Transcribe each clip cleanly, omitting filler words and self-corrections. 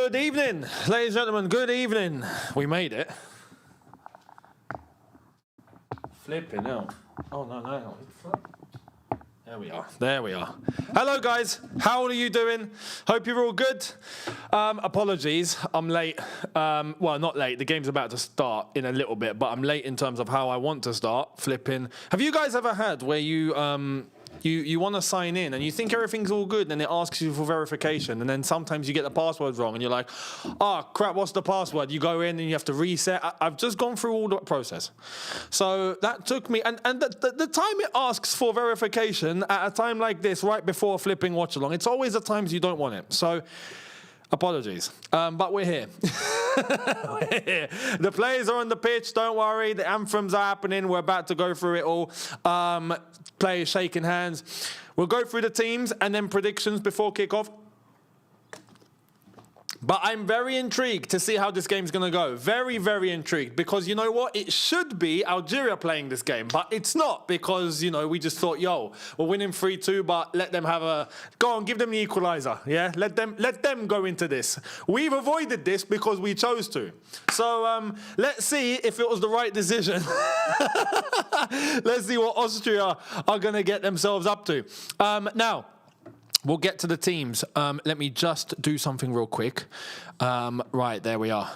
Good evening, ladies and gentlemen, good evening. We made it. Flipping hell. Oh, no. There we are. Hello, guys. How are you doing? Hope you're all good. Apologies, I'm late. Well, not late. The game's about to start in a little bit, but I'm late in terms of how I want to start. Flipping. Have you guys ever had where you want to sign in and you think everything's all good and it asks you for verification and then sometimes you get the password wrong and you're like, oh crap, what's the password? You go in and you have to reset. I've just gone through all the process. So that took me, and the time it asks for verification at a time like this, right before flipping Watchalong, it's always the times you don't want it. So apologies, but we're here. We're here. The players are on the pitch, don't worry. The anthems are happening. We're about to go through it all. Players shaking hands. We'll go through the teams and then predictions before kickoff. But I'm very intrigued to see how this game's going to go. Very, very intrigued. Because you know what? It should be Algeria playing this game. But it's not because, you know, we just thought, yo, we're winning 3-2, but let them have a... Go on, give them the equaliser. Yeah? Let them go into this. We've avoided this because we chose to. So let's see if it was the right decision. Let's see what Austria are going to get themselves up to. Now... We'll get to the teams. Let me just do something real quick. Right, there we are.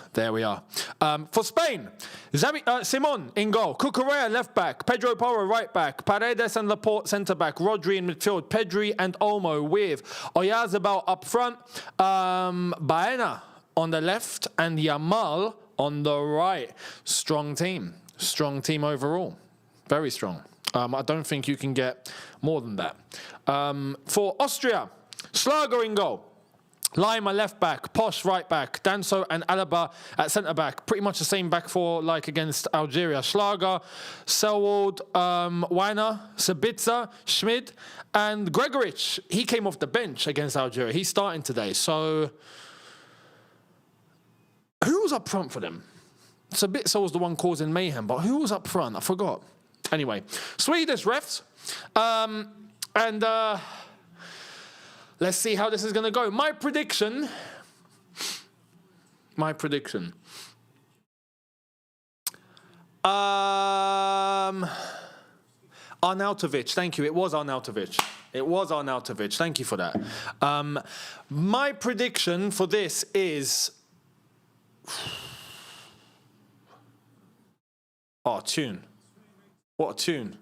For Spain, Simon in goal. Cucurella left back. Pedro Porro right back. Paredes and Laporte centre back. Rodri in midfield. Pedri and Olmo with Oyarzabal up front. Baena on the left and Yamal on the right. Strong team. Strong team overall. Very strong. I don't think you can get more than that. For Austria, Schlager in goal. Lima left back, Posh right back, Danso and Alaba at centre back. Pretty much the same back four like against Algeria. Schlager, Selwold, Weiner, Sabitzer, Schmid, and Gregoric. He came off the bench against Algeria. He's starting today. So, who was up front for them? Sabitzer was the one causing mayhem, but who was up front? I forgot. Anyway, Swedish refs. And let's see how this is going to go. My prediction. Arnautovic. Thank you. It was Arnautovic. Thank you for that. My prediction for this is... Oh, tune. What a tune.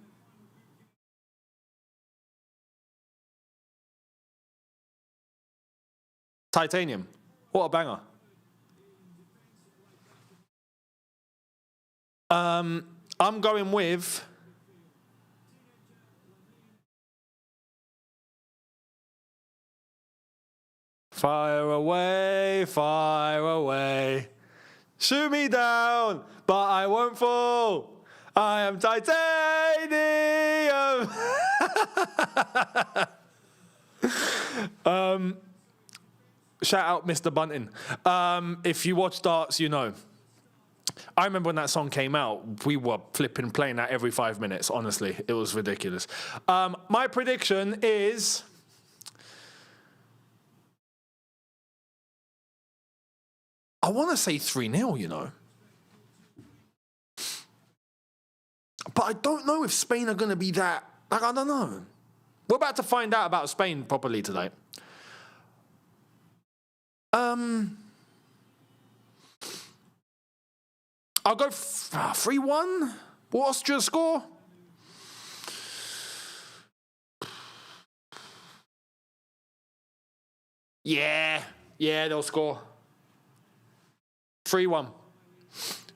Titanium. What a banger. I'm going with... Fire away, fire away. Shoot me down, but I won't fall. I am titanium. Shout out Mr. Bunting. If you watch darts, you know. I remember when that song came out, we were flipping playing that every 5 minutes. Honestly, it was ridiculous. My prediction is... I want to say 3-0, you know. But I don't know if Spain are going to be that... Like, I don't know. We're about to find out about Spain properly today. I'll go 3-1. Will Austria score? Yeah, they'll score. 3-1.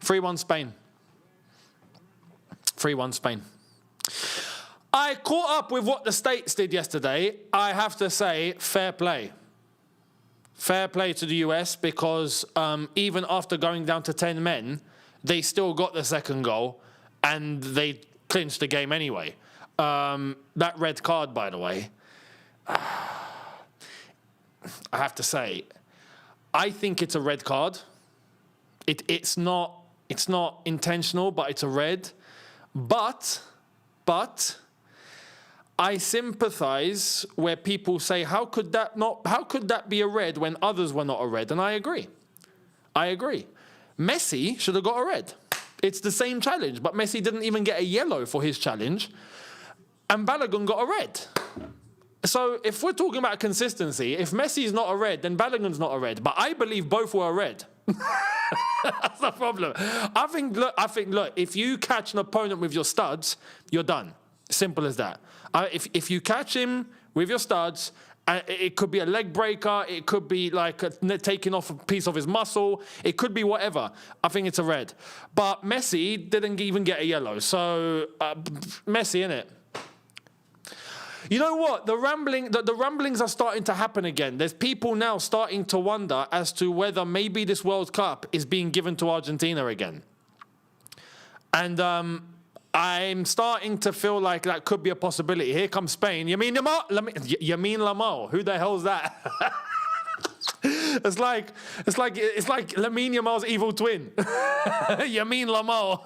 3-1 Spain. 3-1 Spain. I caught up with what the States did yesterday. I have to say, fair play. Fair play to the US because even after going down to 10 men, they still got the second goal and they clinched the game anyway. That red card, by the way, I have to say, I think it's a red card. It's not intentional, but it's a red. But I sympathise where people say, how could that be a red when others were not a red? And I agree. Messi should have got a red. It's the same challenge, but Messi didn't even get a yellow for his challenge, and Balogun got a red. So if we're talking about consistency, if Messi's not a red, then Balogun's not a red. But I believe both were a red. That's the problem. I think, look, if you catch an opponent with your studs, you're done. Simple as that. If you catch him with your studs, it could be a leg breaker, it could be like taking off a piece of his muscle, it could be whatever. I think it's a red. But Messi didn't even get a yellow. So, Messi, innit? You know what? The rumblings are starting to happen again. There's people now starting to wonder as to whether maybe this World Cup is being given to Argentina again. And I'm starting to feel like that could be a possibility. Here comes Spain. Yamin Yamal. Who the hell's that? It's like Lamine Yamal's evil twin. Yamin Yamal.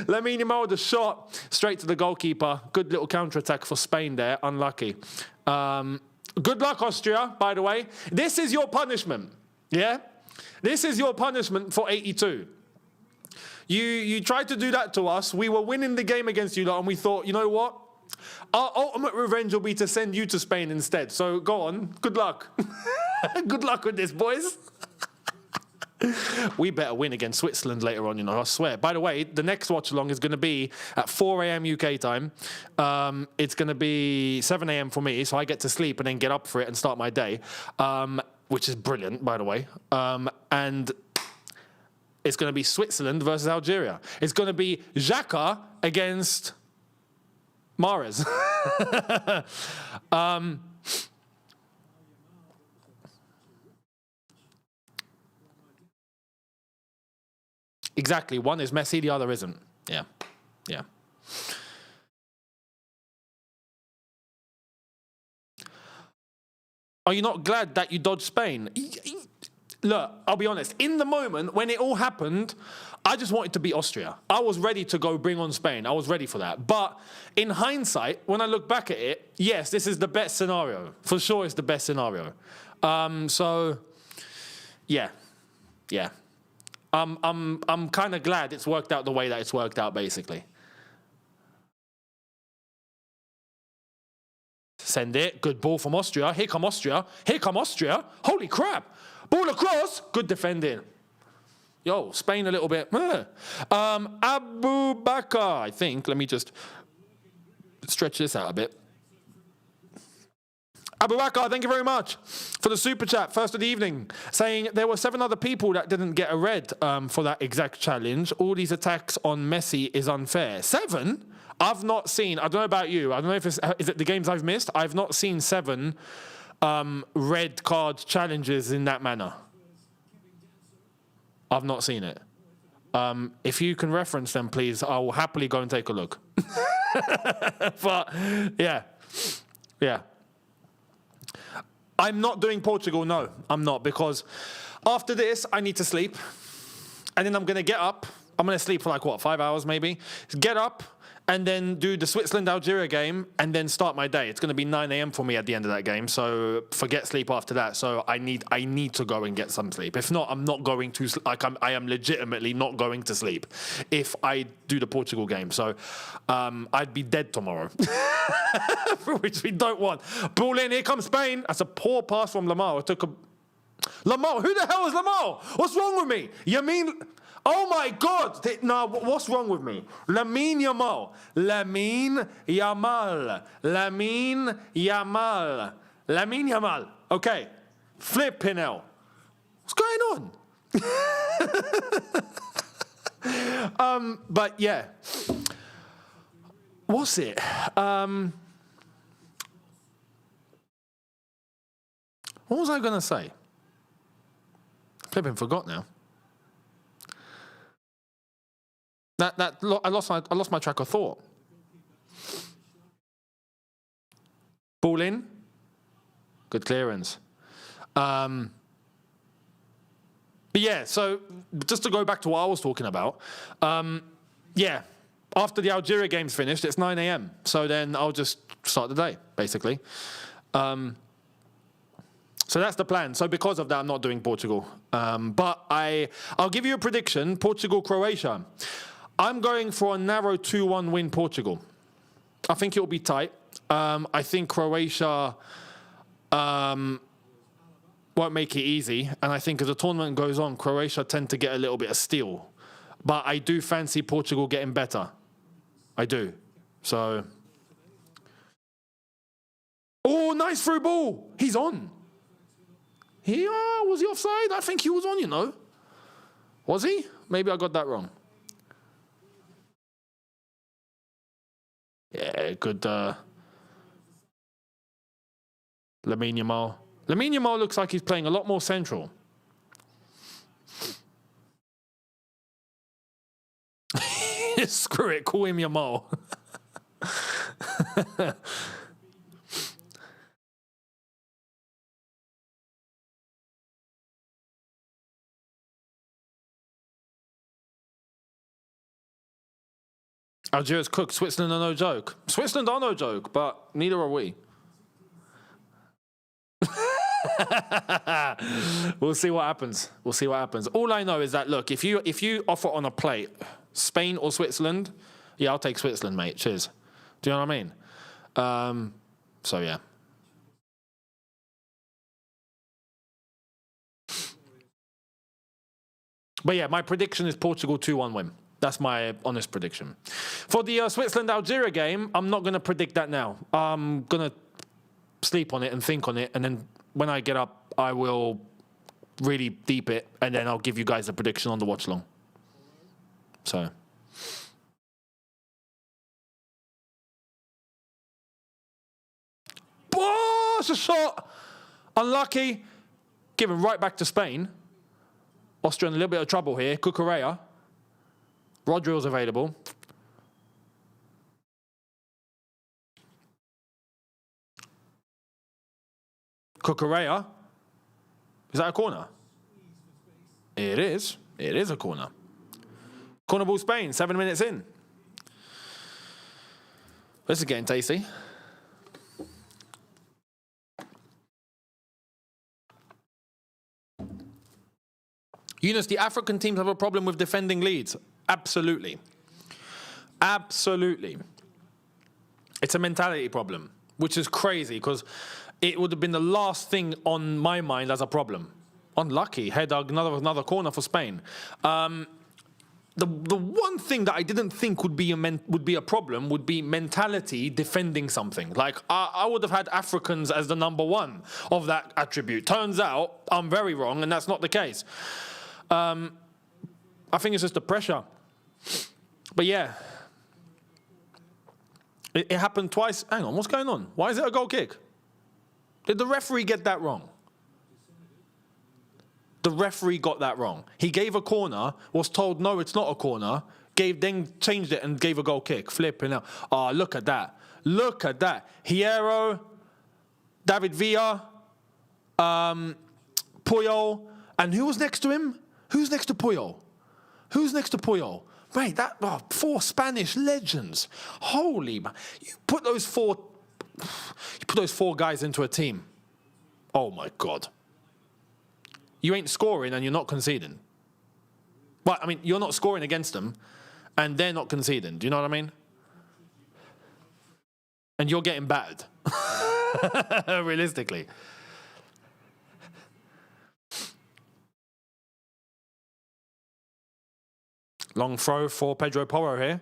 Lamine Yamal with a shot straight to the goalkeeper. Good little counter-attack for Spain there. Unlucky. Good luck, Austria, by the way. This is your punishment. Yeah? This is your punishment for 82. You tried to do that to us. We were winning the game against you lot, and we thought, you know what? Our ultimate revenge will be to send you to Spain instead. So go on. Good luck. Good luck with this, boys. We better win against Switzerland later on, I swear. By the way, the next watch-along is going to be at 4 a.m. UK time. It's going to be 7 a.m. for me, so I get to sleep and then get up for it and start my day, which is brilliant, by the way. And it's going to be Switzerland versus Algeria. It's going to be Xhaka against Mahrez. Exactly. One is Messi, the other isn't. Yeah. Are you not glad that you dodged Spain? Look, I'll be honest. In the moment, when it all happened, I just wanted to beat Austria. I was ready to go bring on Spain. I was ready for that. But in hindsight, when I look back at it, yes, this is the best scenario. For sure, it's the best scenario. So, yeah. I'm kind of glad it's worked out the way that it's worked out, basically. Send it. Good ball from Austria. Here come Austria. Holy crap. Ball across. Good defending. Yo, Spain a little bit. Abu Bakr, I think. Let me just stretch this out a bit. Abu Bakr, thank you very much for the super chat, first of the evening, saying there were 7 other people that didn't get a red for that exact challenge. All these attacks on Messi is unfair. 7? I've not seen, I don't know about you, I don't know if is it the games I've missed? I've not seen 7 red card challenges in that manner. I've not seen it. If you can reference them, please, I will happily go and take a look. But, yeah. I'm not doing Portugal, no, I'm not, because after this, I need to sleep, and then I'm going to get up. I'm going to sleep for like, 5 hours maybe? Get up, and then do the Switzerland-Algeria game, and then start my day. It's going to be 9 a.m. for me at the end of that game, so forget sleep after that. So I need to go and get some sleep. If not, I'm not going to, I am legitimately not going to sleep if I do the Portugal game. So I'd be dead tomorrow, which we don't want. Ball in, here comes Spain. That's a poor pass from Lamar. It took a... Lamar, who the hell is Lamar? What's wrong with me? You mean... Oh my God! No, what's wrong with me? Lamine Yamal. Okay. Flipping hell. What's going on? But yeah. What's it? What was I going to say? Flipping forgot now. I lost my track of thought. Ball in. Good clearance. But yeah, so just to go back to what I was talking about, yeah, After the Algeria game's finished, it's 9 a.m. So then I'll just start the day, basically. So that's the plan. So because of that, I'm not doing Portugal. But I'll give you a prediction. Portugal-Croatia. I'm going for a narrow 2-1 win Portugal. I think it will be tight. I think Croatia won't make it easy. And I think as the tournament goes on, Croatia tend to get a little bit of steel. But I do fancy Portugal getting better. I do. So. Oh, nice through ball. He's on. Was he offside? I think he was on, you know. Was he? Maybe I got that wrong. Yeah, good. Lamine Yamal. Lamine Yamal looks like he's playing a lot more central. Screw it, call him Yamal. Algeria's cooked. Switzerland are no joke. Switzerland are no joke, but neither are we. We'll see what happens. We'll see what happens. All I know is that, look, if you offer on a plate Spain or Switzerland, yeah, I'll take Switzerland, mate. Cheers. Do you know what I mean? So, yeah. But, yeah, my prediction is Portugal 2-1 win. That's my honest prediction. For the Switzerland-Algeria game, I'm not going to predict that now. I'm going to sleep on it and think on it, and then when I get up, I will really deep it, and then I'll give you guys a prediction on the watch-along. So. Oh, it's a shot! Unlucky. Given right back to Spain. Austria in a little bit of trouble here. Cucurella. Rodrill's available. Cucurella. Is that a corner? It is. It is a corner. Corner ball Spain, 7 minutes in. This is getting tasty. Younes, the African teams have a problem with defending leads. Absolutely. Absolutely. It's a mentality problem, which is crazy because it would have been the last thing on my mind as a problem. Unlucky. Had another corner for Spain. The one thing that I didn't think would be a problem would be mentality defending something. Like, I would have had Africans as the number one of that attribute. Turns out I'm very wrong, and that's not the case. I think it's just the pressure. But yeah. It happened twice. Hang on, what's going on? Why is it a goal kick? Did the referee get that wrong? The referee got that wrong. He gave a corner, was told, no, it's not a corner, then changed it and gave a goal kick. Flipping out. Oh, look at that. Look at that. Hierro, David Villa, Puyol, and who was next to him? Who's next to Puyol? Who's next to Puyol? Mate, four Spanish legends. Holy man. You put those four guys into a team. Oh my God. You ain't scoring and you're not conceding. But I mean, you're not scoring against them and they're not conceding. Do you know what I mean? And you're getting battered. Realistically. Long throw for Pedro Porro here.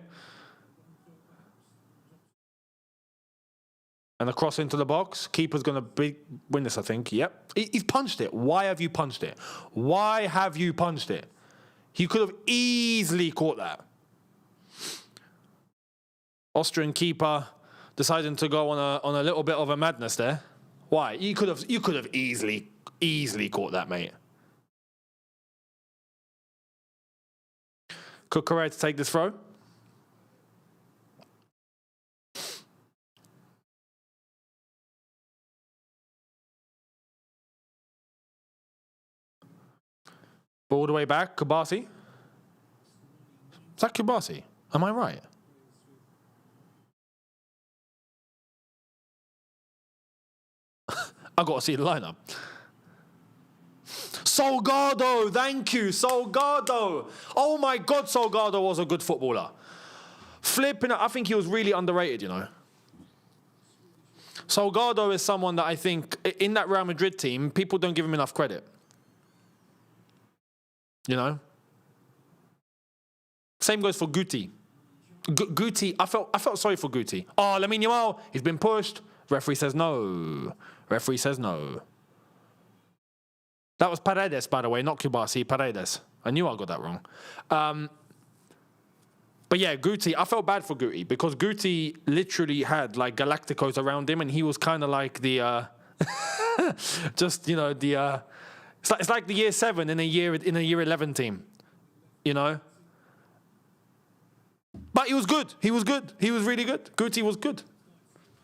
And a cross into the box. Keeper's going to win this, I think. Yep. He's punched it. Why have you punched it? Why have you punched it? He could have easily caught that. Austrian keeper deciding to go on a little bit of a madness there. Why? You could have easily caught that, mate. Cucurella to take this throw. All the way back, Kubasi. Is that Kubasi? Am I right? I got to see the lineup. Salgado, thank you, Salgado. Oh my God, Salgado was a good footballer. Flipping, I think he was really underrated, you know. Salgado is someone that I think, in that Real Madrid team, people don't give him enough credit. You know? Same goes for Guti. Guti, I felt sorry for Guti. Oh, Lamine Yamal, he's been pushed. Referee says no. Referee says no. That was Paredes, by the way, not Kubasi, Paredes. I knew I got that wrong. But yeah, Guti, I felt bad for Guti because Guti literally had like Galacticos around him and he was kind of like the, just, you know, the, it's like the year 7 in a year 11 team, you know? But he was good. He was good. He was really good. Guti was good.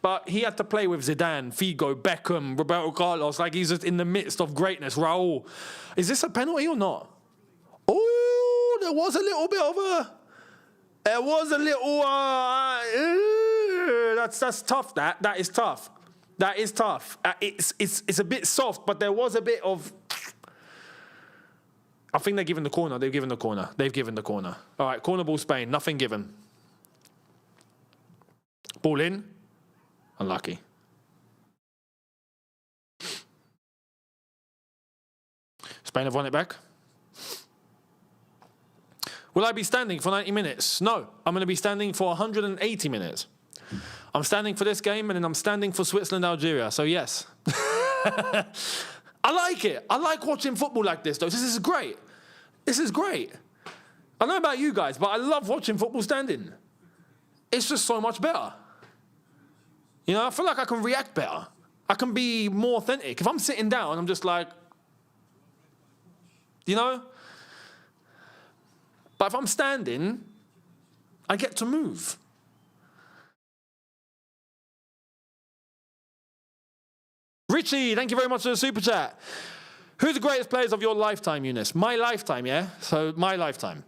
But he had to play with Zidane, Figo, Beckham, Roberto Carlos, like he's just in the midst of greatness. Raul. Is this a penalty or not? Oh, there was a little bit of a... There was a little... that's tough, that is tough. That is tough. It's a bit soft, but there was a bit of... I think they're giving the corner. They've given the corner. They've given the corner. All right, corner ball Spain. Nothing given. Ball in. Unlucky. Spain have won it back. Will I be standing for 90 minutes? No. I'm going to be standing for 180 minutes. I'm standing for this game, and then I'm standing for Switzerland, Algeria. So, yes. I like it. I like watching football like this, though. This is great. This is great. I don't know about you guys, but I love watching football standing. It's just so much better. You know, I feel like I can react better. I can be more authentic. If I'm sitting down, I'm just like, you know? But if I'm standing, I get to move. Richie, thank you very much for the super chat. Who's the greatest players of your lifetime, Younes? My lifetime, yeah? So, my lifetime.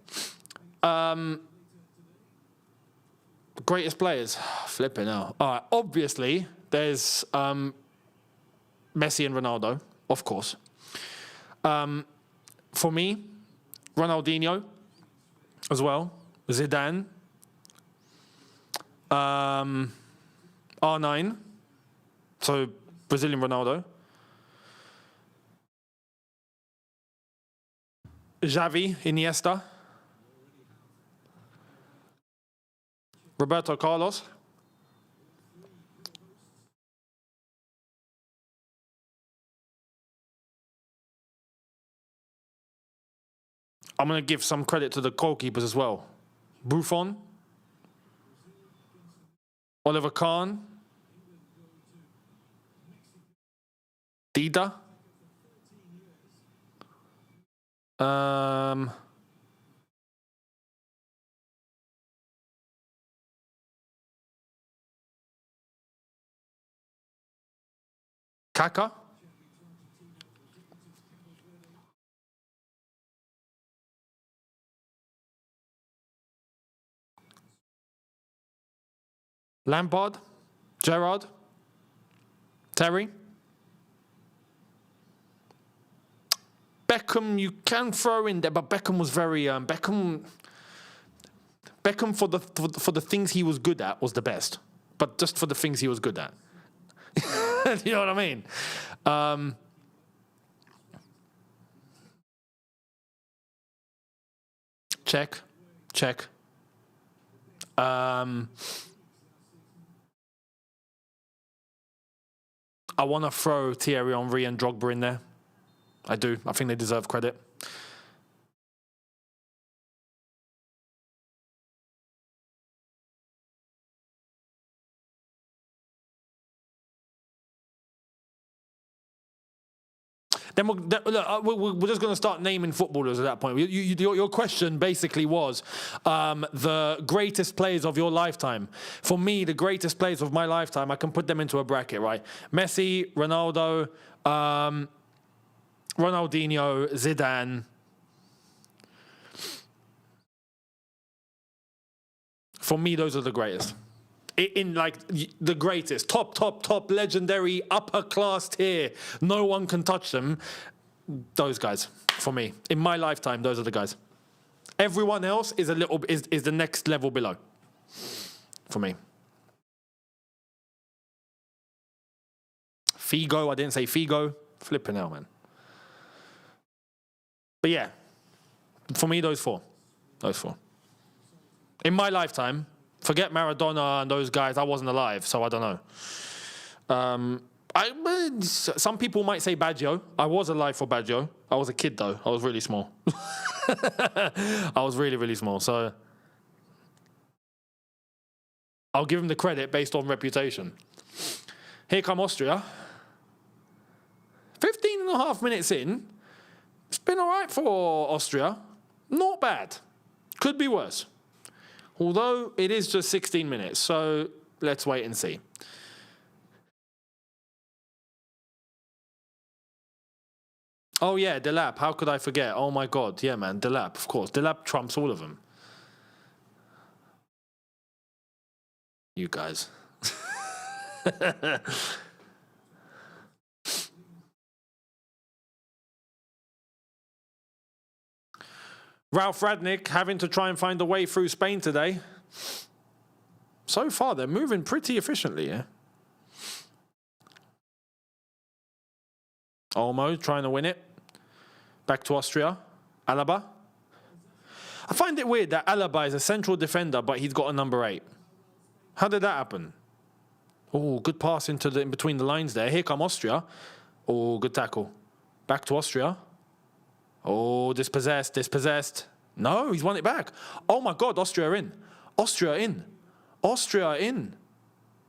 Greatest players. Flipping out. All right, obviously, there's Messi and Ronaldo, of course. For me, Ronaldinho as well. Zidane. R9. So, Brazilian Ronaldo. Xavi, Iniesta. Roberto Carlos. I'm going to give some credit to the goalkeepers as well. Buffon. Oliver Kahn. Dida. Kaka. Lampard. Gerrard. Terry. Beckham, you can throw in there, but Beckham was very Beckham for the things he was good at was the best, but just for the things he was good at. You know what I mean? Check. I want to throw Thierry Henry and Drogba in there. I do. I think they deserve credit. Then we're just going to start naming footballers at that point. Your question basically was the greatest players of your lifetime. For me, the greatest players of my lifetime, I can put them into a bracket, right? Messi, Ronaldo, Ronaldinho, Zidane. For me, those are the greatest. in like the greatest, top legendary upper class tier. No one can touch them. Those guys, for me, in my lifetime, those are the guys. Everyone else is is the next level below. For me. Figo, I didn't say Figo. Flipping hell, man. But yeah, for me, those four. In my lifetime, forget Maradona and those guys. I wasn't alive, so I don't know. Some people might say Baggio. I was alive for Baggio. I was a kid, though. I was really small. I was really, really small. So I'll give him the credit based on reputation. Here come Austria. 15 and a half minutes in. It's been all right for Austria. Not bad. Could be worse. Although it is just 16 minutes. So let's wait and see. Oh, yeah, Delap. How could I forget? Oh, my God. Yeah, man. Delap, of course. Delap trumps all of them. You guys. Ralph Radnick having to try and find a way through Spain today. So far, they're moving pretty efficiently, yeah? Olmo trying to win it. Back to Austria. Alaba. I find it weird that Alaba is a central defender, but he's got a number 8. How did that happen? Oh, good pass in between the lines there. Here come Austria. Oh, good tackle. Back to Austria. Oh, dispossessed. No, he's won it back. Oh, my God, Austria in.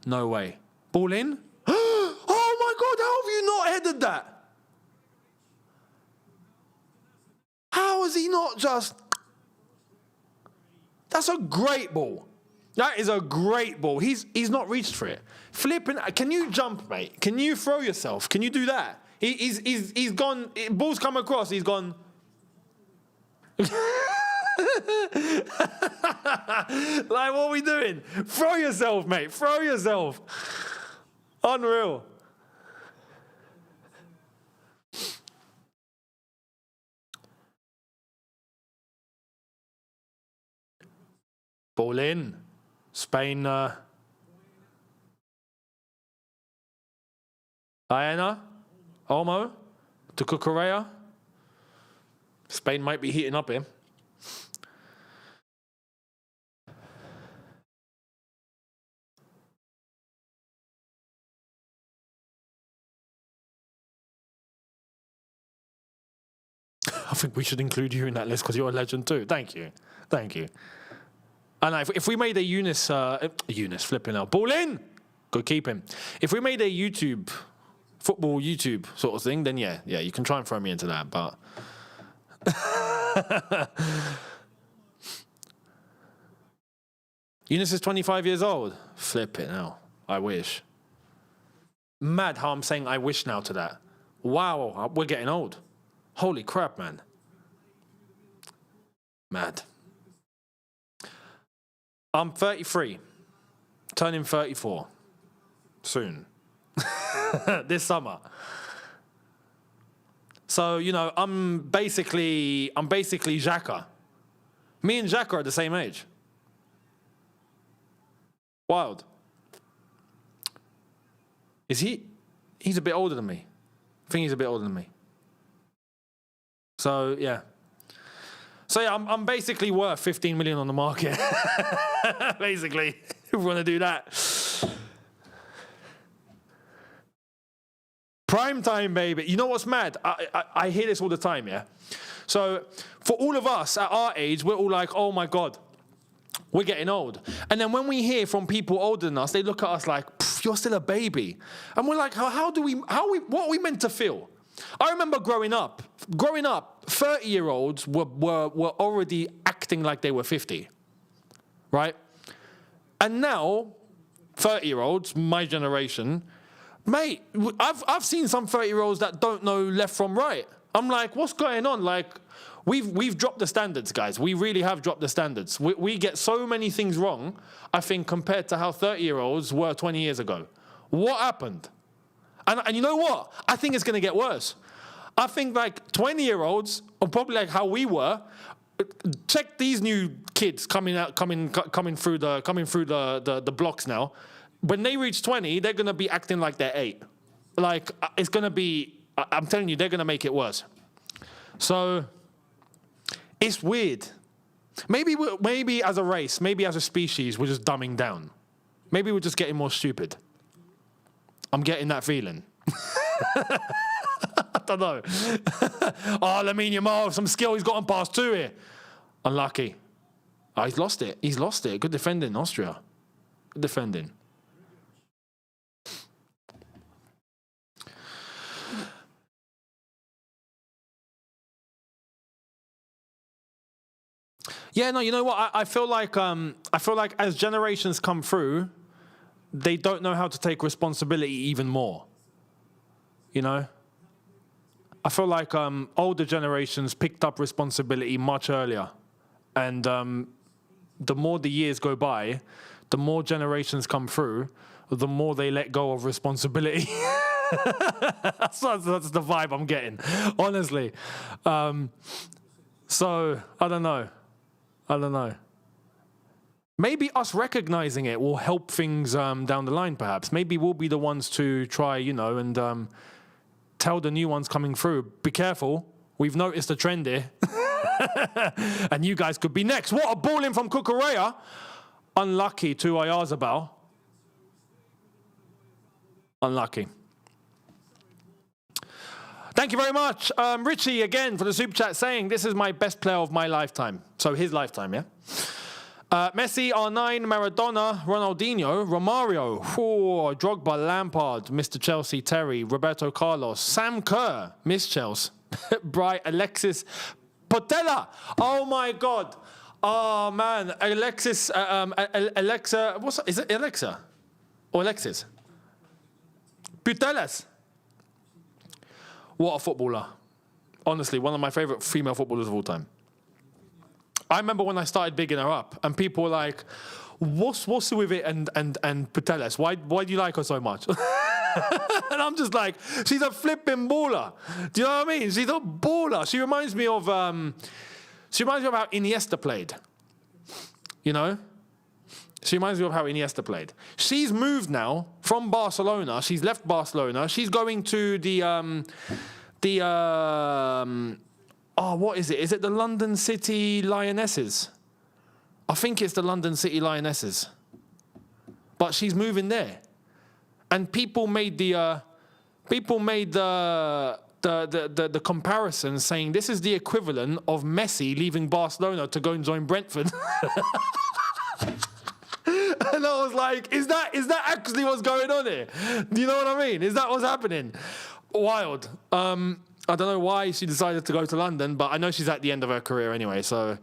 No way. Ball in. Oh, my God, how have you not headed that? How has he not just... That's a great ball. That is a great ball. He's not reached for it. Flipping. Can you jump, mate? Can you throw yourself? Can you do that? He's gone. Ball's come across. He's gone. Like, what are we doing? Throw yourself, mate. Throw yourself. Unreal. Ball in. Spain. Aena. Olmo. To Cucurella. Spain might be heating up here. I think we should include you in that list because you're a legend too. Thank you. And if we made a Younes flipping out. Ball in! Good keeping. If we made a football YouTube sort of thing, then yeah, you can try and throw me into that, but... Younes is 25 years old. Flipping out. I wish. Mad how I'm saying I wish now to that. Wow, we're getting old. Holy crap, man. Mad. I'm 33. Turning 34. Soon. This summer. So, I'm basically Xhaka. Me and Xhaka are the same age. Wild. Is he? He's a bit older than me. I think he's a bit older than me. So, yeah. I'm basically worth 15 million on the market. Basically, if we want to do that. Prime time, baby. You know what's mad? I hear this all the time, yeah? So for all of us at our age, we're all like, oh my God, we're getting old. And then when we hear from people older than us, they look at us like, you're still a baby. And we're like, what are we meant to feel? I remember growing up, 30-year-olds were already acting like they were 50, right? And now, 30-year-olds, my generation, mate, I've seen some 30-year-olds that don't know left from right. I'm like, what's going on? Like, we've dropped the standards, guys. We really have dropped the standards. We get so many things wrong, I think, compared to how 30-year-olds were 20 years ago. What happened? And you know what? I think it's going to get worse. I think like 20-year-olds are probably like how we were. Check these new kids coming through the blocks now. When they reach 20, they're going to be acting like they're 8. Like, it's going to be, I'm telling you, they're going to make it worse. So it's weird. Maybe as a race, maybe as a species, we're just dumbing down. Maybe we're just getting more stupid. I'm getting that feeling. I don't know. Oh, Lamine Yamal, some skill. He's gotten past 2 here. Unlucky. Oh, he's lost it. He's lost it. Good defending, Austria. Good defending. Yeah, no, you know what? I feel like as generations come through, they don't know how to take responsibility even more. You know? I feel like older generations picked up responsibility much earlier. And the more the years go by, the more generations come through, the more they let go of responsibility. That's the vibe I'm getting, honestly. So, I don't know. Maybe us recognizing it will help things down the line, perhaps. Maybe we'll be the ones to try, and tell the new ones coming through, be careful, we've noticed a trend here. And you guys could be next. What a ball in from Kukurea. Unlucky to Ayarzabal. Unlucky. Thank you very much. Richie, again, for the super chat saying, this is my best player of my lifetime. So his lifetime, yeah? Messi, R9, Maradona, Ronaldinho, Romario, Drogba, Lampard, Mr. Chelsea, Terry, Roberto Carlos, Sam Kerr, Miss Chelsea, Bright, Alexis, Potella. Oh, my God. Oh, man. Alexis, Alexa, is it Alexa? Or Alexis? Putelas. What a footballer. Honestly, one of my favorite female footballers of all time. I remember when I started bigging her up, and people were like, what's with it and Putelas? Why do you like her so much? And I'm just like, she's a flipping baller. Do you know what I mean? She's a baller. She reminds me of how Iniesta played. You know? She reminds me of how Iniesta played. She's moved now from Barcelona. She's left Barcelona. She's going to what is it? Is it the London City Lionesses? I think it's the London City Lionesses. But she's moving there. And people made the comparison, saying this is the equivalent of Messi leaving Barcelona to go and join Brentford. And I was like, is that actually what's going on here? Do you know what I mean? Is that what's happening? Wild. I don't know why she decided to go to London, but I know she's at the end of her career anyway. So,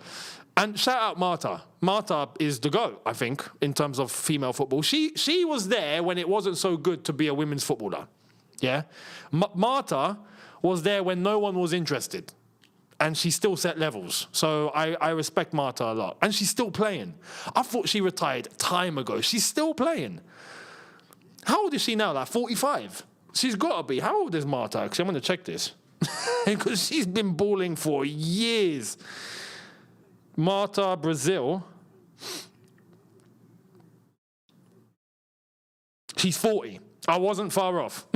and shout out Marta. Marta is the GOAT, I think, in terms of female football. She was there when it wasn't so good to be a women's footballer. Yeah, Marta was there when no one was interested. And she still set levels. So I respect Marta a lot. And she's still playing. I thought she retired time ago. She's still playing. How old is she now? Like 45? She's got to be. How old is Marta? Actually, I'm going to check this. Because she's been balling for years. Marta, Brazil. She's 40. I wasn't far off.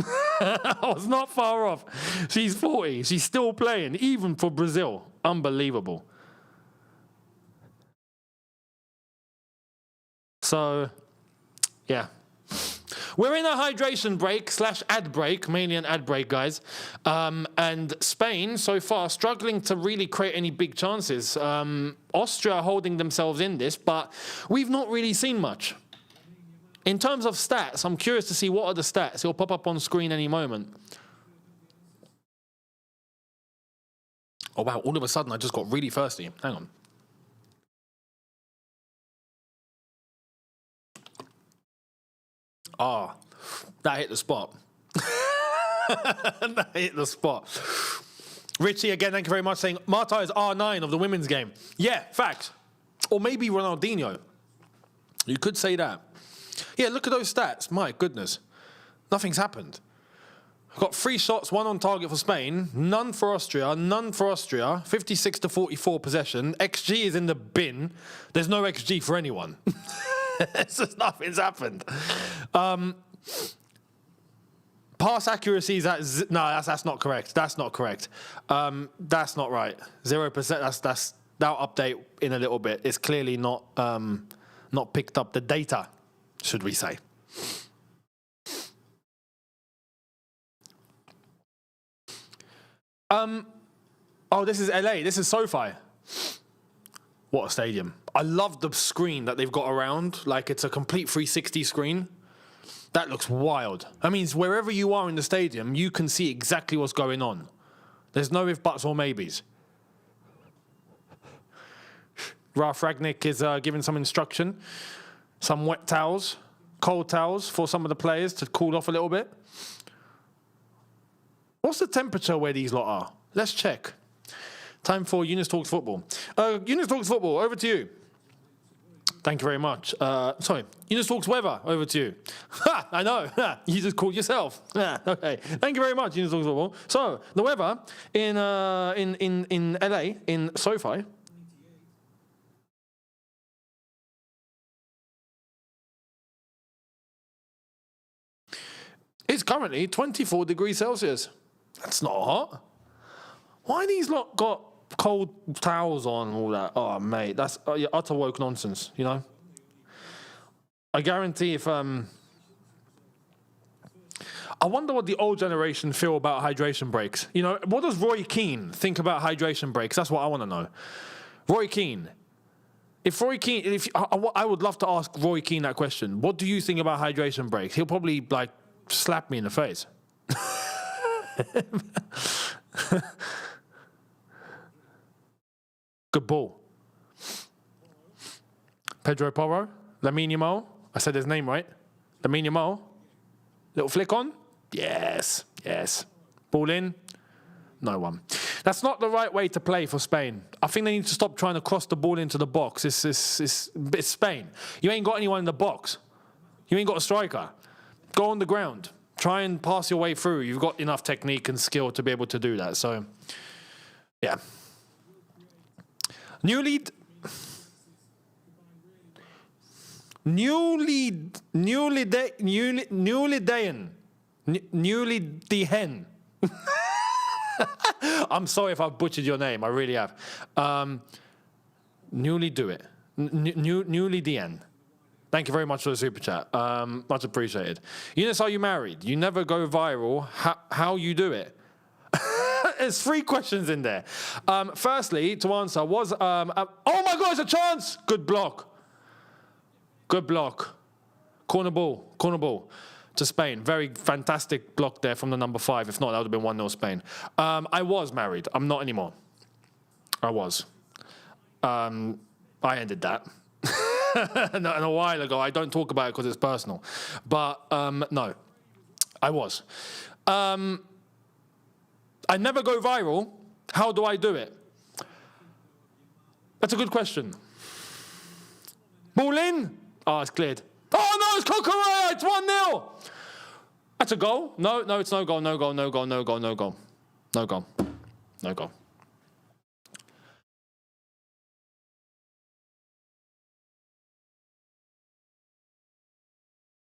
I was not far off. She's 40. She's still playing, even for Brazil. Unbelievable. So, yeah. We're in a hydration break / ad break, mainly an ad break, guys. And Spain, so far, struggling to really create any big chances. Austria holding themselves in this, but we've not really seen much. In terms of stats, I'm curious to see what are the stats. It'll pop up on screen any moment. Oh, wow. All of a sudden, I just got really thirsty. Hang on. Ah, that hit the spot. That hit the spot. Richie, again, thank you very much, saying Marta is R9 of the women's game. Yeah, facts. Or maybe Ronaldinho. You could say that. Yeah, look at those stats. My goodness. Nothing's happened. Got 3 shots, 1 on target for Spain, none for Austria, 56 to 44 possession. XG is in the bin. There's no XG for anyone. It's just nothing's happened. Pass accuracy is at that's not correct. That's not correct. That's not right. 0%. That's that'll update in a little bit. It's clearly not picked up the data, should we say? Oh, this is LA. This is SoFi. What a stadium. I love the screen that they've got around. Like, it's a complete 360 screen. That looks wild. That means wherever you are in the stadium, you can see exactly what's going on. There's no if, buts, or maybes. Ralph Ragnick is giving some instruction. Some wet towels, cold towels for some of the players to cool off a little bit. What's the temperature where these lot are? Let's check. Time for Younes Talks Football. Younes Talks Football, over to you. Thank you very much. Sorry, Younes Talks Weather, over to you. Ha! I know. You just called yourself. Okay. Thank you very much, Younes Talks Football. So, the weather in LA, in SoFi. It's currently 24 degrees Celsius. That's not hot. Why these lot got cold towels on and all that? Oh, mate, that's utter woke nonsense, you know? I guarantee if... I wonder what the old generation feel about hydration breaks. You know, what does Roy Keane think about hydration breaks? That's what I want to know. Roy Keane. I would love to ask Roy Keane that question. What do you think about hydration breaks? He'll probably, like, slap me in the face. Good ball. Pedro Porro, Lamine Yamal. I said his name right. Lamine Yamal. Little flick on. Yes. Ball in. No one. That's not the right way to play for Spain. I think they need to stop trying to cross the ball into the box. It's Spain. You ain't got anyone in the box. You ain't got a striker. Go on the ground. Try and pass your way through. You've got enough technique and skill to be able to do that. So, yeah. Newly Dehen. I'm sorry if I've butchered your name. I really have. Newly do it. Newly Dien. Thank you very much for the super chat. Much appreciated. Younes, are you married? You never go viral. How you do it? There's 3 questions in there. Firstly, to answer, was... oh my God, it's a chance! Good block. Corner ball to Spain. Very fantastic block there from the number 5. If not, that would have been 1-0 Spain. I was married. I'm not anymore. I was. I ended that. And a while ago. I don't talk about it because it's personal. But, no. I was. I never go viral. How do I do it? That's a good question. Ball in. Oh, it's cleared. Oh, no, it's Kokoraya. It's 1-0. That's a goal. No, it's no goal. No goal.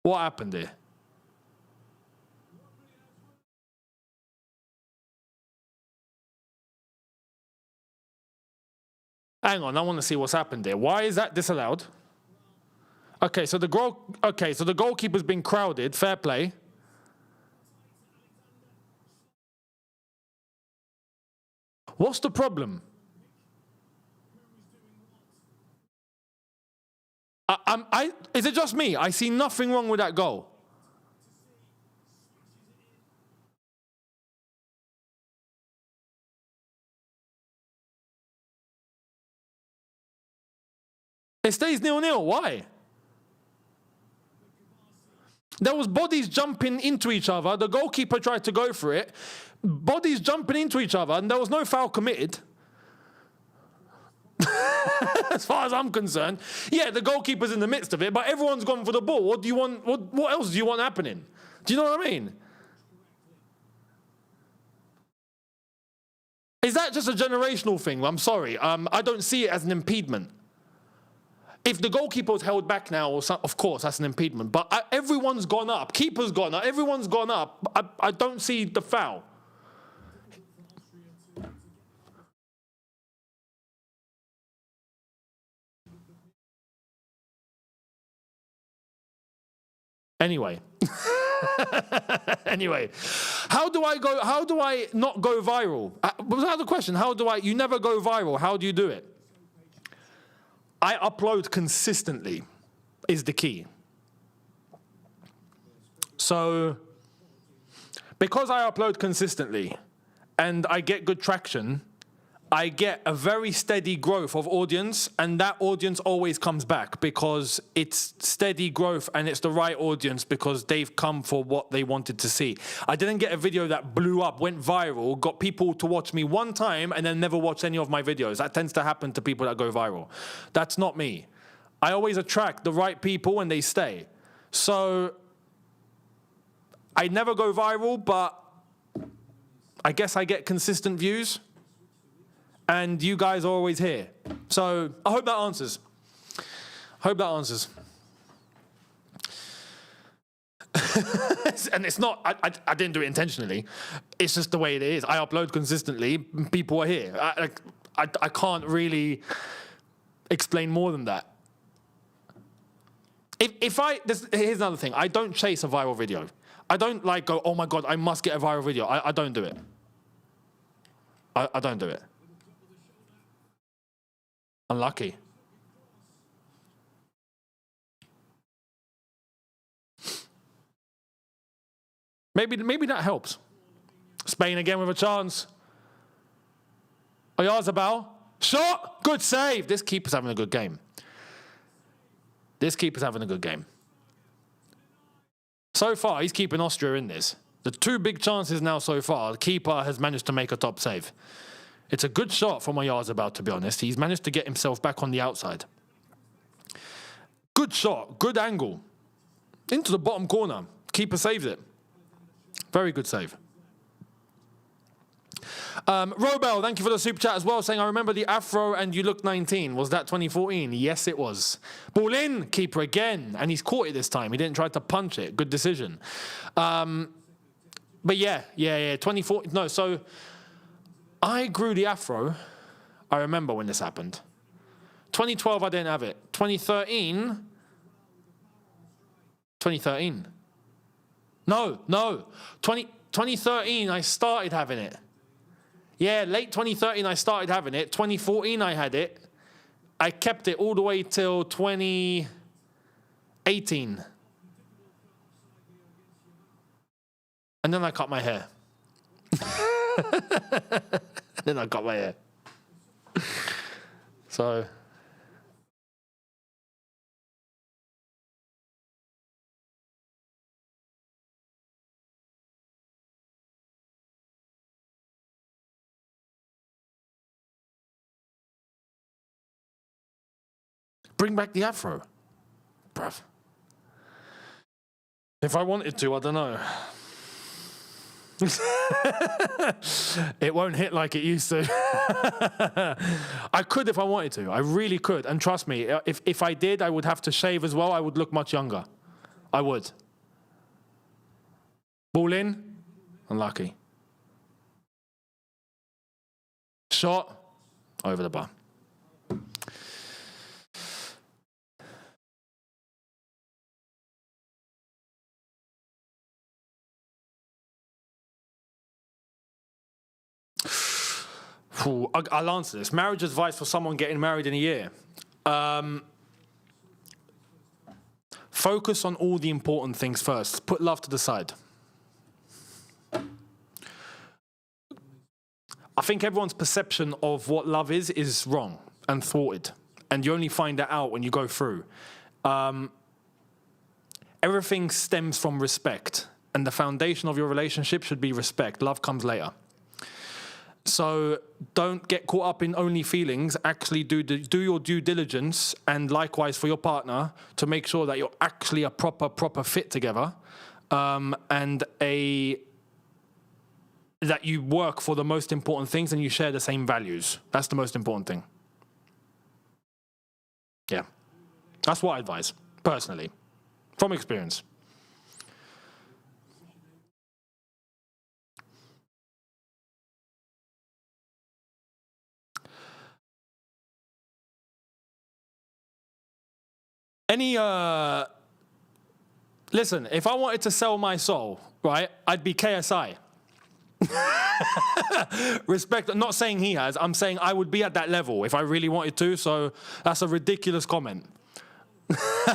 What happened here? Hang on, I want to see what's happened there. Why is that disallowed? Okay, so the goalkeeper's been crowded. Fair play. What's the problem? Is it just me? I see nothing wrong with that goal. It stays 0-0. Why? There was bodies jumping into each other. The goalkeeper tried to go for it. Bodies jumping into each other, and there was no foul committed. As far as I'm concerned. Yeah, the goalkeeper's in the midst of it, but everyone's gone for the ball. What do you want? What else do you want happening? Do you know what I mean? Is that just a generational thing? I'm sorry. I don't see it as an impediment. If the goalkeeper was held back now, of course, that's an impediment. But everyone's gone up. Keeper's gone up. Everyone's gone up. I don't see the foul. Anyway. Anyway, how do I not go viral? Was that the question? You never go viral. How do you do it? I upload consistently is the key. So, because I upload consistently and I get good traction, I get a very steady growth of audience, and that audience always comes back because it's steady growth and it's the right audience because they've come for what they wanted to see. I didn't get a video that blew up, went viral, got people to watch me one time and then never watch any of my videos. That tends to happen to people that go viral. That's not me. I always attract the right people and they stay. So I never go viral, but I guess I get consistent views. And you guys are always here. So I hope that answers. And it's not, I didn't do it intentionally. It's just the way it is. I upload consistently. People are here. I can't really explain more than that. Here's another thing. I don't chase a viral video. I don't go, oh my God, I must get a viral video. I don't do it. I don't do it. Unlucky. Maybe that helps. Spain again with a chance. Oyarzabal. Shot. Good save. This keeper's having a good game. So far, he's keeping Austria in this. The two big chances now so far, the keeper has managed to make a top save. It's a good shot from Oyarzabal, to be honest. He's managed to get himself back on the outside. Good shot, good angle. Into the bottom corner. Keeper saves it. Very good save. Robel, thank you for the super chat as well, saying, I remember the afro and you look 19. Was that 2014? Yes, it was. Ball in, keeper again. And he's caught it this time. He didn't try to punch it. Good decision. But yeah. 2014. No, so I grew the afro. I remember when this happened. 2012, I didn't have it. 2013. No. 2013, I started having it. Yeah, late 2013, I started having it. 2014, I had it. I kept it all the way till 2018. And then I cut my hair. So... Bring back the afro. Bruv. If I wanted to, I don't know. It won't hit like it used to. I could if I wanted to. I really could. And trust me, if I did, I would have to shave as well. I would look much younger. I would. Ball in. Unlucky. Shot. Over the bar. I'll answer this. Marriage advice for someone getting married in a year. Focus on all the important things first. Put love to the side. I think everyone's perception of what love is wrong and thwarted. And you only find that out when you go through. everything stems from respect. And the foundation of your relationship should be respect. Love comes later. So don't get caught up in only feelings. Actually do your due diligence, and likewise for your partner, to make sure that you're actually a proper fit together, and that you work for the most important things and you share the same values. That's the most important thing. Yeah. That's what I advise, personally, from experience. Listen, if I wanted to sell my soul, right, I'd be KSI. Respect, I'm not saying he has, I'm saying I would be at that level if I really wanted to, so that's a ridiculous comment.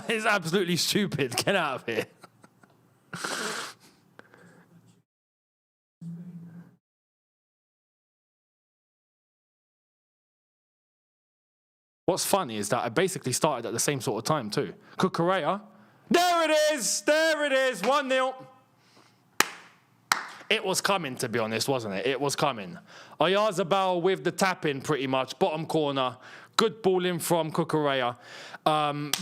It's absolutely stupid. Get out of here. What's funny is that I basically started at the same sort of time too. Kukurea, there it is, 1-0. It was coming, to be honest, wasn't it? It was coming. Oyarzabal with the tap-in, pretty much, bottom corner. Good ball in from Kukurea.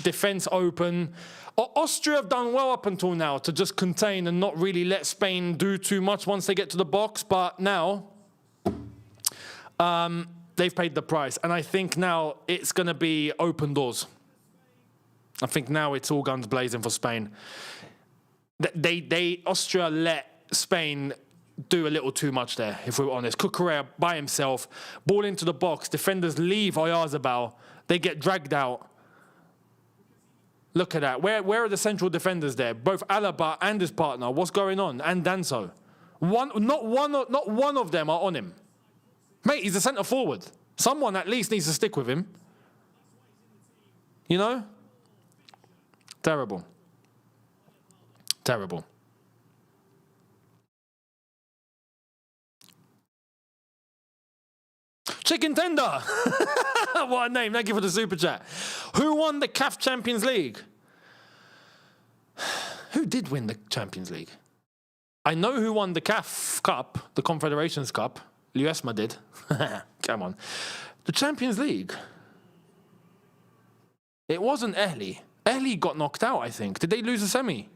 Defence open. Austria have done well up until now to just contain and not really let Spain do too much once they get to the box. But now, they've paid the price. And I think now it's going to be open doors. I think now it's all guns blazing for Spain. Austria let Spain do a little too much there, if we're honest. Kukurea by himself, ball into the box, defenders leave Oyarzabal, they get dragged out. Look at that. Where are the central defenders there? Both Alaba and his partner. What's going on? And Danso. Not one of them are on him. Mate, he's a centre forward. Someone at least needs to stick with him. You know? Terrible. Terrible. Chicken Tender. What a name. Thank you for the super chat. Who won the CAF Champions League? Who did win the Champions League? I know who won the CAF Cup, the Confederations Cup. Liesma did. Come on. The Champions League. It wasn't Ehli. Ehli got knocked out, I think. Did they lose a semi?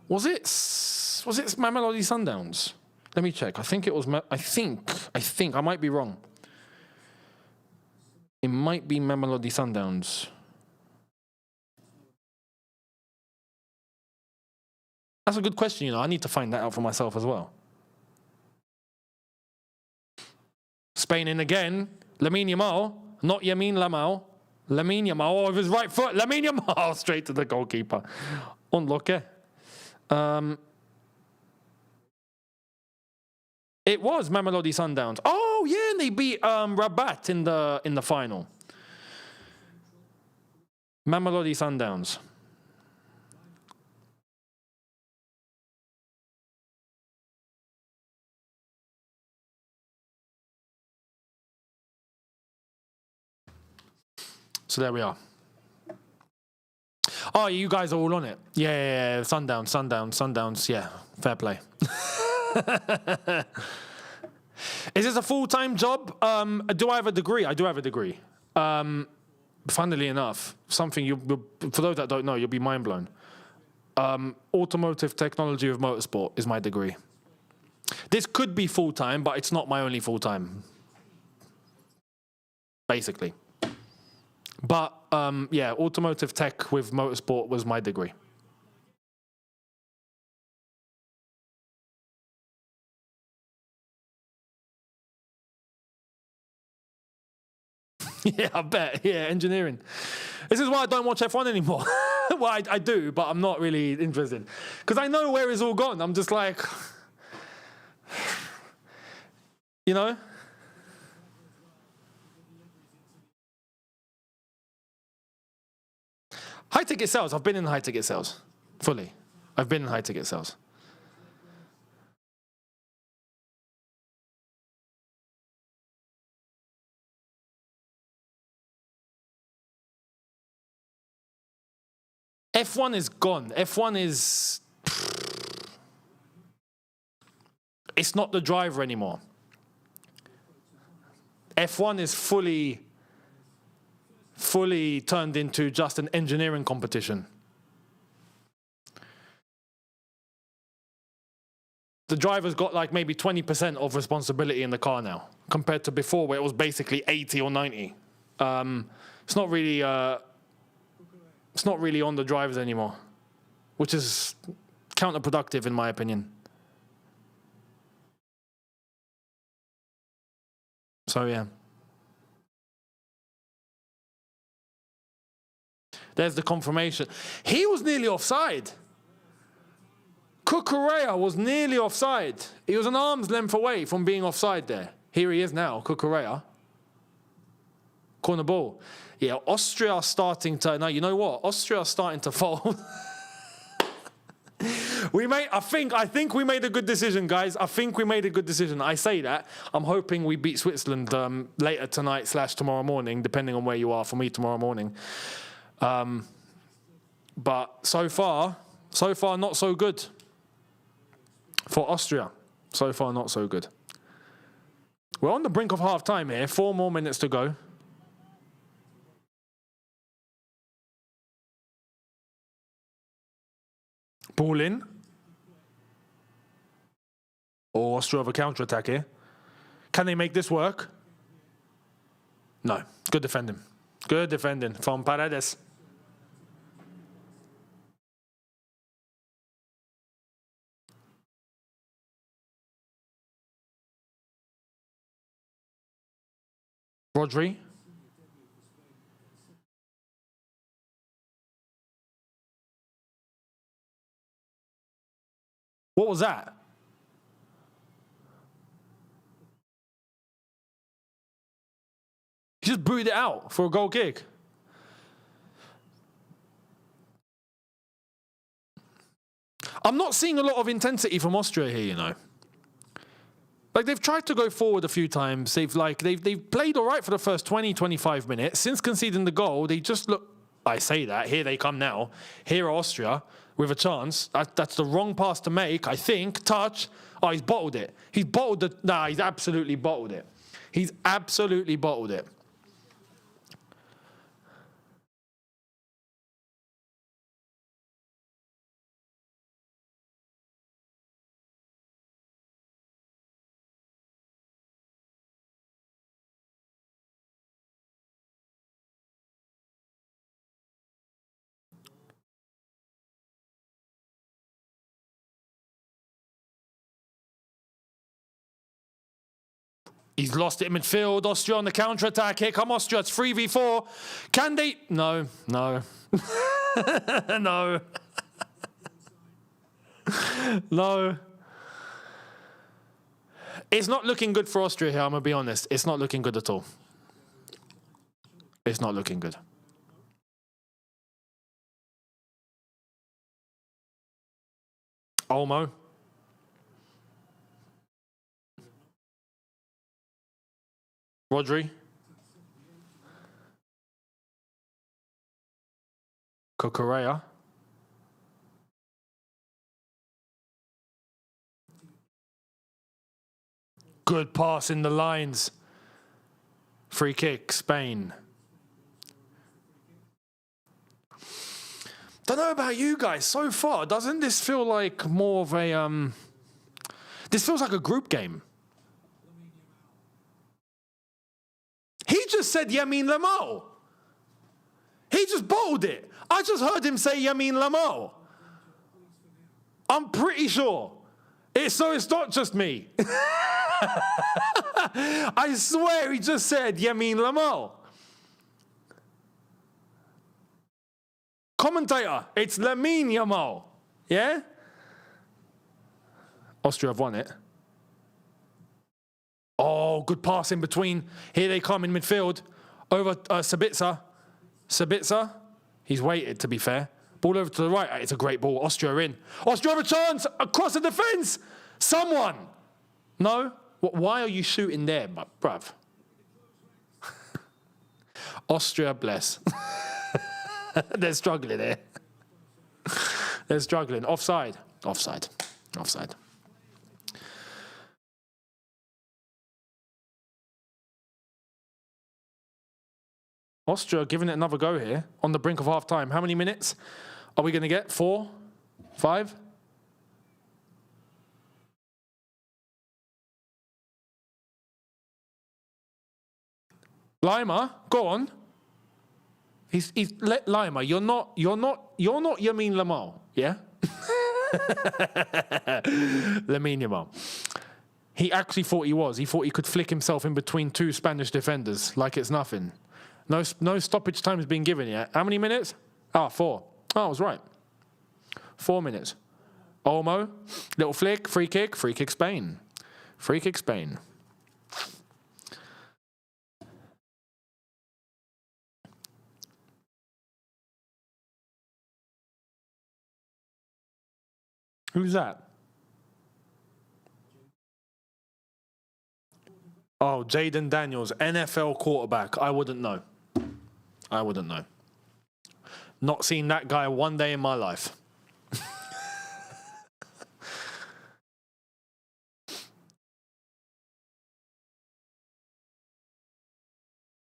Was it Mamelodi Sundowns? Let me check. I think it was. I think. I might be wrong. It might be Mamelodi Sundowns. That's a good question, you know. I need to find that out for myself as well. Spain in again. Lamine Yamal. Not Yamin Lamal. Lamine Yamal. Oh, with his right foot. Lamine Yamal. Straight to the goalkeeper. Unlucky. It was Mamelodi Sundowns. Oh yeah, and they beat Rabat in the final. Mamelodi Sundowns. So there we are. Oh, you guys are all on it. Yeah. Sundowns. Yeah, fair play. Is this a full-time job? Do I have a degree? I do have a degree. Funnily enough, something for those that don't know, you'll be mind blown. Automotive technology of motorsport is my degree. This could be full-time, but it's not my only full-time. Basically. But yeah, automotive tech with motorsport was my degree. Yeah, I bet. Yeah, engineering. This is why I don't watch F1 anymore. Well, I do, but I'm not really interested. Because I know where it's all gone. I'm just like, you know? High ticket sales. I've been in high ticket sales. Fully. I've been in high ticket sales. F1 is gone. F1 is... It's not the driver anymore. F1 is fully turned into just an engineering competition. The driver's got like maybe 20% of responsibility in the car now, compared to before where it was basically 80 or 90. It's not really on the drivers anymore, which is counterproductive in my opinion. So yeah. There's the confirmation. He was nearly offside. Cucurella was nearly offside. He was an arm's length away from being offside there. Here he is now, Cucurella. Corner ball. Yeah, Austria are starting to... Now, you know what? Austria are starting to fold. I think we made a good decision, guys. I think we made a good decision. I say that. I'm hoping we beat Switzerland later tonight / tomorrow morning, depending on where you are. For me, tomorrow morning. But so far, not so good. For Austria, so far not so good. We're on the brink of half-time here. 4 more minutes to go. Ball in. Oh, Austria have a counter-attack here. Can they make this work? No. Good defending. Good defending from Paredes. Rodri. What was that? He just booted it out for a goal kick. I'm not seeing a lot of intensity from Austria here, you know. Like, they've tried to go forward a few times. They've played all right for the first 20, 25 minutes. Since conceding the goal, they just look... I say that. Here they come now. Here are Austria with a chance. That's the wrong pass to make, I think. Touch. Oh, he's bottled it. He's bottled it. Nah, he's absolutely bottled it. He's absolutely bottled it. He's lost it in midfield. Austria on the counter-attack. Here come Austria. It's 3v4. Can they... No. No. No. No. It's not looking good for Austria here, I'm going to be honest. It's not looking good at all. It's not looking good. Olmo. Rodri. Cucurella. Good pass in the lines. Free kick, Spain. Don't know about you guys. So far, doesn't this feel like more of a... This feels like a group game. He just said Yamin Lamou. He just bottled it. I just heard him say Yamin Lamou. I'm pretty sure. So it's not just me. I swear he just said Yamin Lamou. Commentator, it's Lamine Yamal. Yeah? Austria have won it. Oh, good pass in between. Here they come in midfield. Over Sabitzer. Sabitzer. He's waited, to be fair. Ball over to the right. It's a great ball. Austria are in. Austria have a chance. Across the defence. Someone. No? Why are you shooting there, bruv? Austria, bless. They're struggling there. They're struggling. Offside. Austria giving it another go here on the brink of half time. How many minutes are we going to get? 4? 5? Lima, go on. Lima, you're not Yamin Lamar, yeah? Lamine Yamal. He actually thought he was. He thought he could flick himself in between two Spanish defenders like it's nothing. No stoppage time has been given yet. How many minutes? 4. Oh, I was right. 4 minutes. Olmo, little flick, free kick Spain. Free kick Spain. Who's that? Oh, Jaden Daniels, NFL quarterback. I wouldn't know. Not seen that guy one day in my life.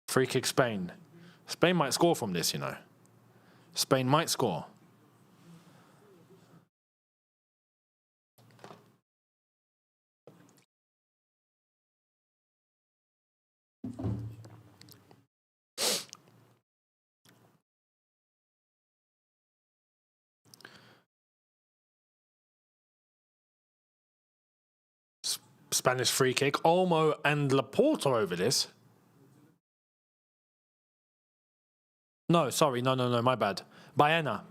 Free kick Spain. Spain might score from this, you know. Spain might score. Spanish free kick. Olmo and Laporta over this. No, sorry. No, my bad. Baena.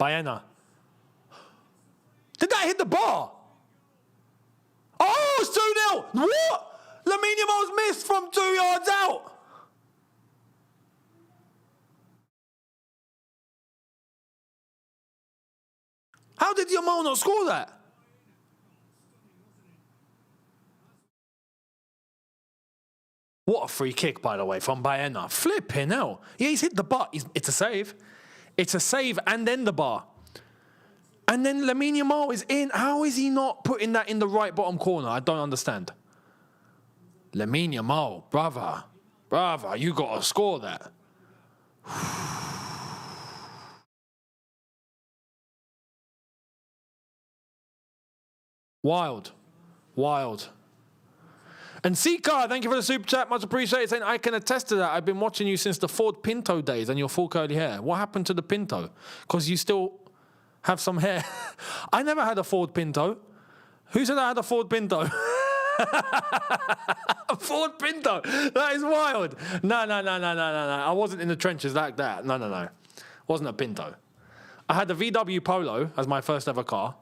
Did that hit the bar? Oh, it's 2-0. What? Lamine Yamal's missed from 2 yards out. How did Yamal not score that? What a free kick, by the way, from Baena. Flipping hell. Yeah, he's hit the bar. It's a save. It's a save and then the bar. And then Lamine Yamal is in. How is he not putting that in the right bottom corner? I don't understand. Lamine Yamal, brother, you got to score that. Wild. And Sika, thank you for the super chat. Much appreciated. Saying, I can attest to that. I've been watching you since the Ford Pinto days and your full curly hair. What happened to the Pinto? Because you still have some hair. I never had a Ford Pinto. Who said I had a Ford Pinto? A Ford Pinto. That is wild. No. I wasn't in the trenches like that. No. Wasn't a Pinto. I had a VW Polo as my first ever car.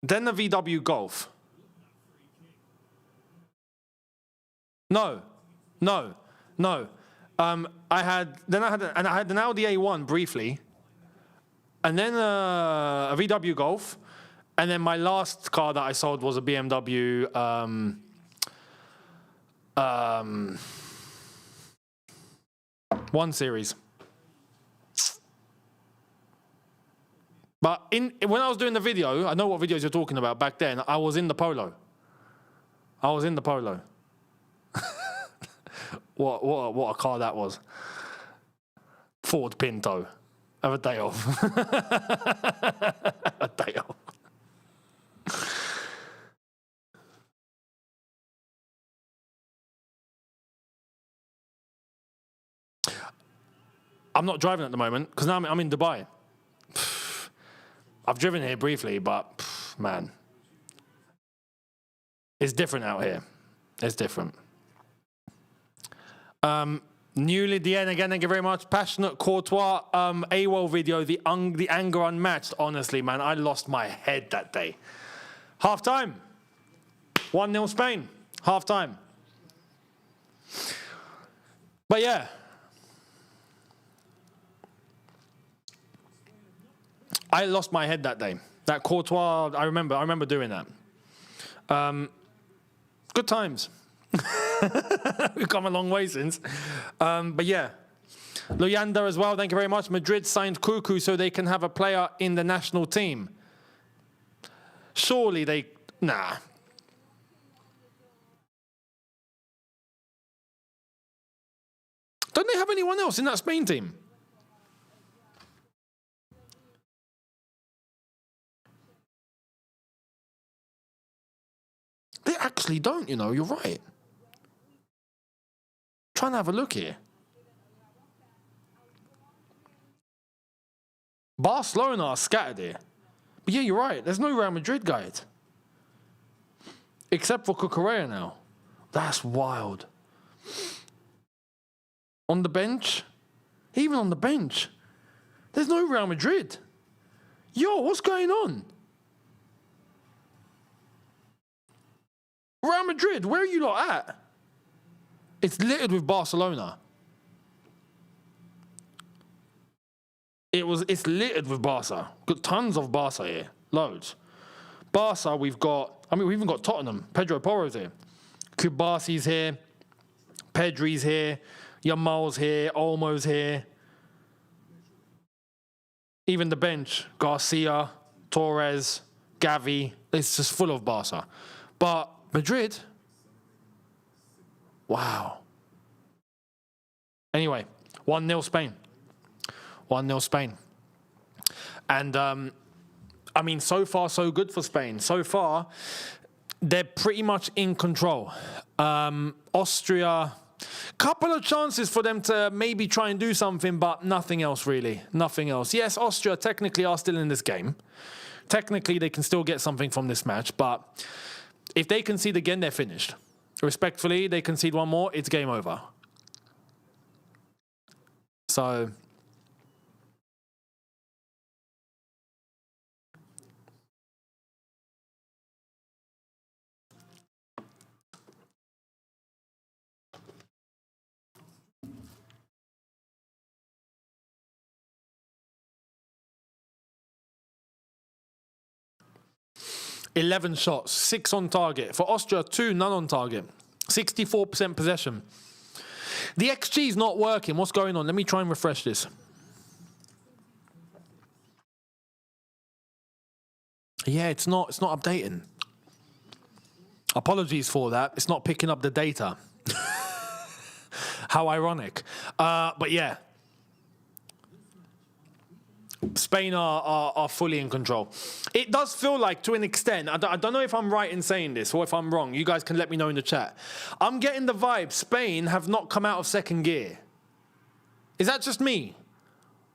Then the VW Golf. No. I had an Audi A1 briefly, and then a VW Golf, and then my last car that I sold was a BMW 1 Series. But when I was doing the video, I know what videos you're talking about back then, I was in the Polo. What a car that was. Ford Pinto. Have a day off. A day off. I'm not driving at the moment because now I'm in Dubai. I've driven here briefly, but man, it's different out here. It's different. Newly Diane again, thank you very much. Passionate Courtois AWOL video, the anger unmatched. Honestly, man, I lost my head that day. Half time. 1-0 Spain. Half time. But yeah. I lost my head that day. That Courtois, I remember doing that. Good times. We've come a long way since. But yeah. Luyanda as well, thank you very much. Madrid signed Cuckoo so they can have a player in the national team. Surely they... Nah. Don't they have anyone else in that Spain team? They actually don't, you know, you're right. Trying to have a look here. Barcelona are scattered here. But yeah, you're right. There's no Real Madrid guide. Except for Cucurella now. That's wild. On the bench? Even on the bench. There's no Real Madrid. Yo, what's going on? Real Madrid, where are you lot at? It's littered with Barcelona. It's littered with Barca. Got tons of Barca here. Loads. Barca, we've even got Tottenham. Pedro Porro's here. Kubasi's here. Pedri's here. Yamal's here. Olmo's here. Even the bench. Garcia, Torres, Gavi. It's just full of Barca. But Madrid, wow. Anyway, 1-0 Spain. 1-0 Spain. And, I mean, so far, so good for Spain. So far, they're pretty much in control. Austria, couple of chances for them to maybe try and do something, but nothing else, really. Nothing else. Yes, Austria technically are still in this game. Technically, they can still get something from this match, but if they concede again, they're finished. Respectfully, they concede one more, it's game over. So... 11 shots, 6 on target. For Austria, 2, none on target. 64% possession. The XG is not working. What's going on? Let me try and refresh this. Yeah, it's not updating. Apologies for that. It's not picking up the data. How ironic. But yeah. Spain are fully in control. It does feel like, to an extent, I don't know if I'm right in saying this or if I'm wrong. You guys can let me know in the chat. I'm getting the vibe Spain have not come out of second gear. Is that just me?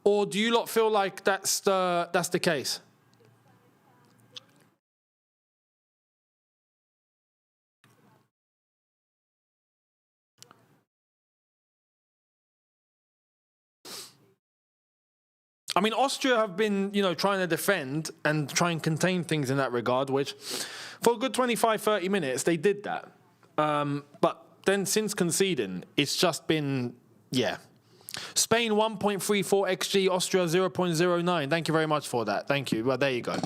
Or do you lot feel like that's the case? I mean, Austria have been, trying to defend and try and contain things in that regard, which for a good 25, 30 minutes, they did that. But then since conceding, it's just been, yeah. Spain 1.34 XG, Austria 0.09. Thank you very much for that. Thank you. Well, there you go,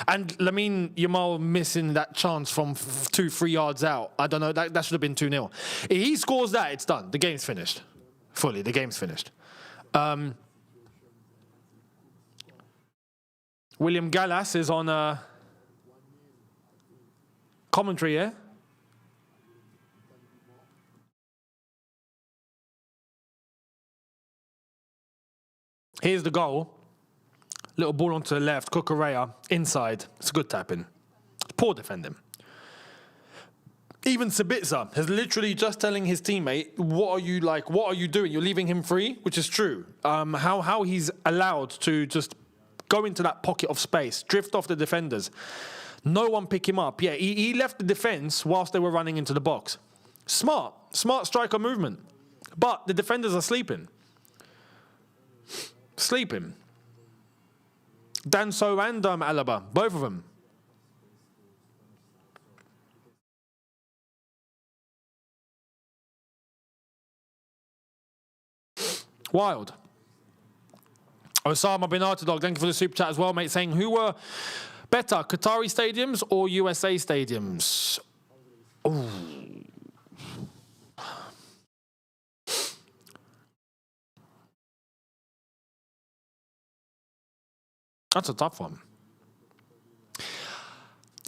And Lamine Yamal missing that chance from 2-3 yards out. I don't know, that should have been 2-0. If he scores that, it's done. The game's finished. Fully, the game's finished. William Gallas is on commentary, yeah? Here's the goal. Little ball onto the left. Cucurella inside. It's a good tap-in. Poor defending. Even Sabitzer is literally just telling his teammate, what are you doing? You're leaving him free, which is true. How he's allowed to just go into that pocket of space, drift off the defenders. No one pick him up. Yeah, he left the defense whilst they were running into the box. Smart striker movement. But the defenders are sleeping. Danso and Alaba, both of them. Wild. Osama bin Artadog, thank you for the super chat as well, mate, saying, who were better, Qatari stadiums or USA stadiums? Ooh. That's a tough one.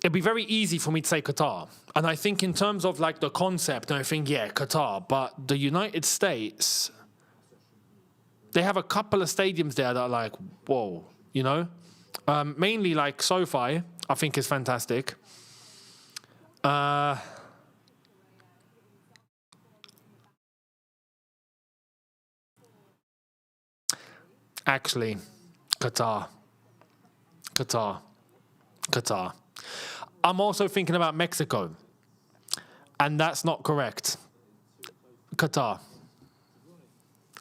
It'd be very easy for me to say Qatar. And I think in terms of like the concept, I think, yeah, Qatar. But the United States, they have a couple of stadiums there that are like, whoa, you know? Mainly like SoFi, I think is fantastic. Actually, Qatar. I'm also thinking about Mexico, and that's not correct. Qatar.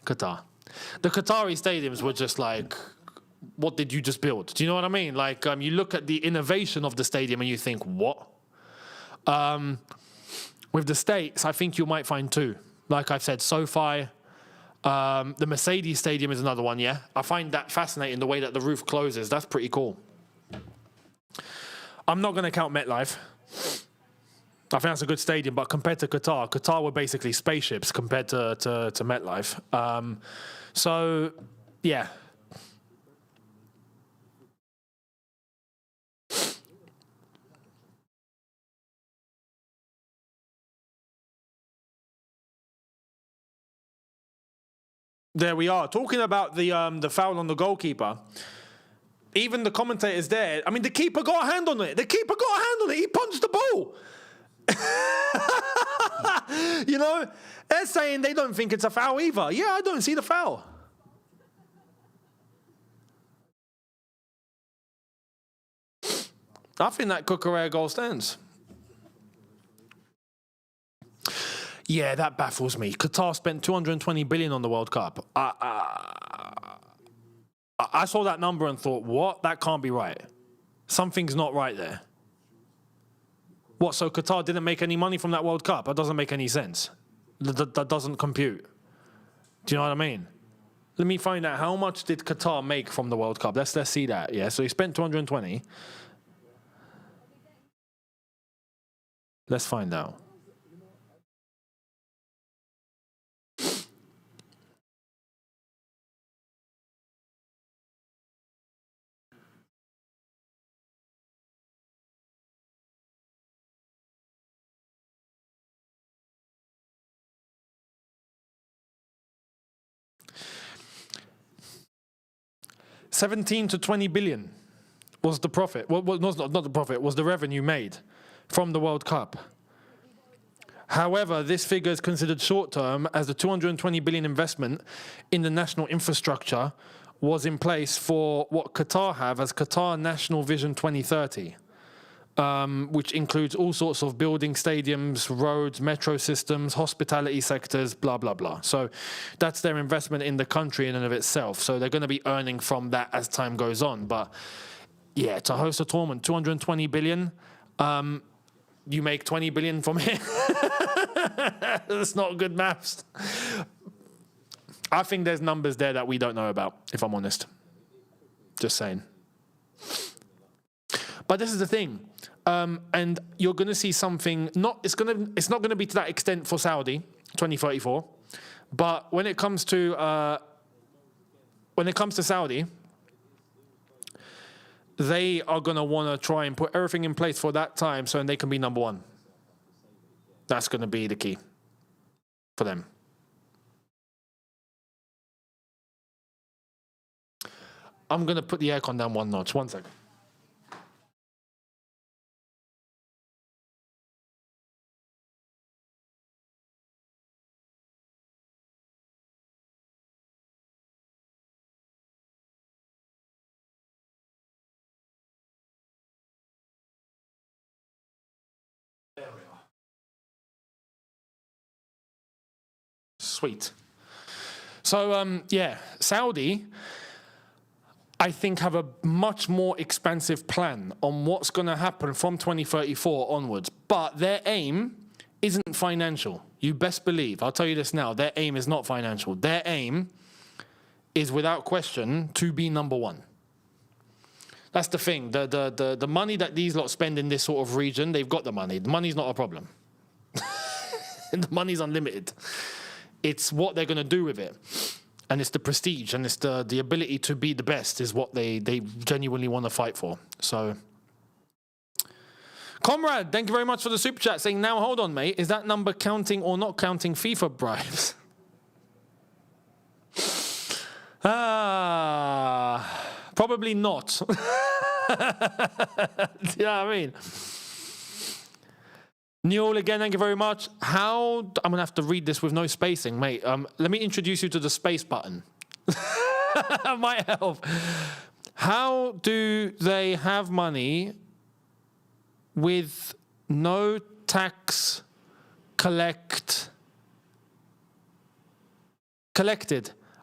The Qatari stadiums were just like, what did you just build? Do you know what I mean? Like, you look at the innovation of the stadium and you think, what? With the States, I think you might find two. Like I've said, SoFi. The Mercedes Stadium is another one, yeah? I find that fascinating, the way that the roof closes. That's pretty cool. I'm not going to count MetLife. I think that's a good stadium, but compared to Qatar were basically spaceships compared to MetLife. So, yeah. There we are. Talking about the foul on the goalkeeper. Even the commentators there, I mean, the keeper got a hand on it. He punched the ball. You know, they're saying they don't think it's a foul either. Yeah, I don't see the foul. I think that Cucurella goal stands. Yeah, that baffles me. Qatar spent 220 billion on the World Cup. I saw that number and thought, what? That can't be right. Something's not right there. What, so Qatar didn't make any money from that World Cup? That doesn't make any sense. That doesn't compute. Do you know what I mean? Let me find out, how much did Qatar make from the World Cup? Let's see that. Yeah, so he spent 220. Let's find out. $17 to $20 billion was the profit. Well, not the profit, was the revenue made from the World Cup. However, this figure is considered short-term, as the 220 billion investment in the national infrastructure was in place for what Qatar have as Qatar National Vision 2030. Which includes all sorts of building, stadiums, roads, metro systems, hospitality sectors, blah, blah, blah. So that's their investment in the country in and of itself. So they're going to be earning from that as time goes on. But yeah, to host a tournament, 220 billion, you make 20 billion from it. That's not good maths. I think there's numbers there that we don't know about, if I'm honest. Just saying. But this is the thing, and you're going to see something. It's not going to be to that extent for Saudi 2034, but when it comes to Saudi, they are going to want to try and put everything in place for that time, so they can be number one. That's going to be the key for them. I'm going to put the aircon down one notch. 1 second. There we are. Sweet. So, yeah, Saudi, I think, have a much more expansive plan on what's going to happen from 2034 onwards. But their aim isn't financial. You best believe. I'll tell you this now. Their aim is not financial. Their aim is, without question, to be number one. That's the thing. The money that these lot spend in this sort of region, they've got the money. The money's not a problem. The money's unlimited. It's what they're going to do with it. And it's the prestige and it's the ability to be the best is what they genuinely want to fight for. So, Comrade, thank you very much for the super chat saying, now hold on, mate. Is that number counting or not counting FIFA bribes? Probably not. Do you know what I mean? Neil, again, thank you very much. I'm going to have to read this with no spacing, mate. Let me introduce you to the space button. That might help. How do they have money with no tax collected?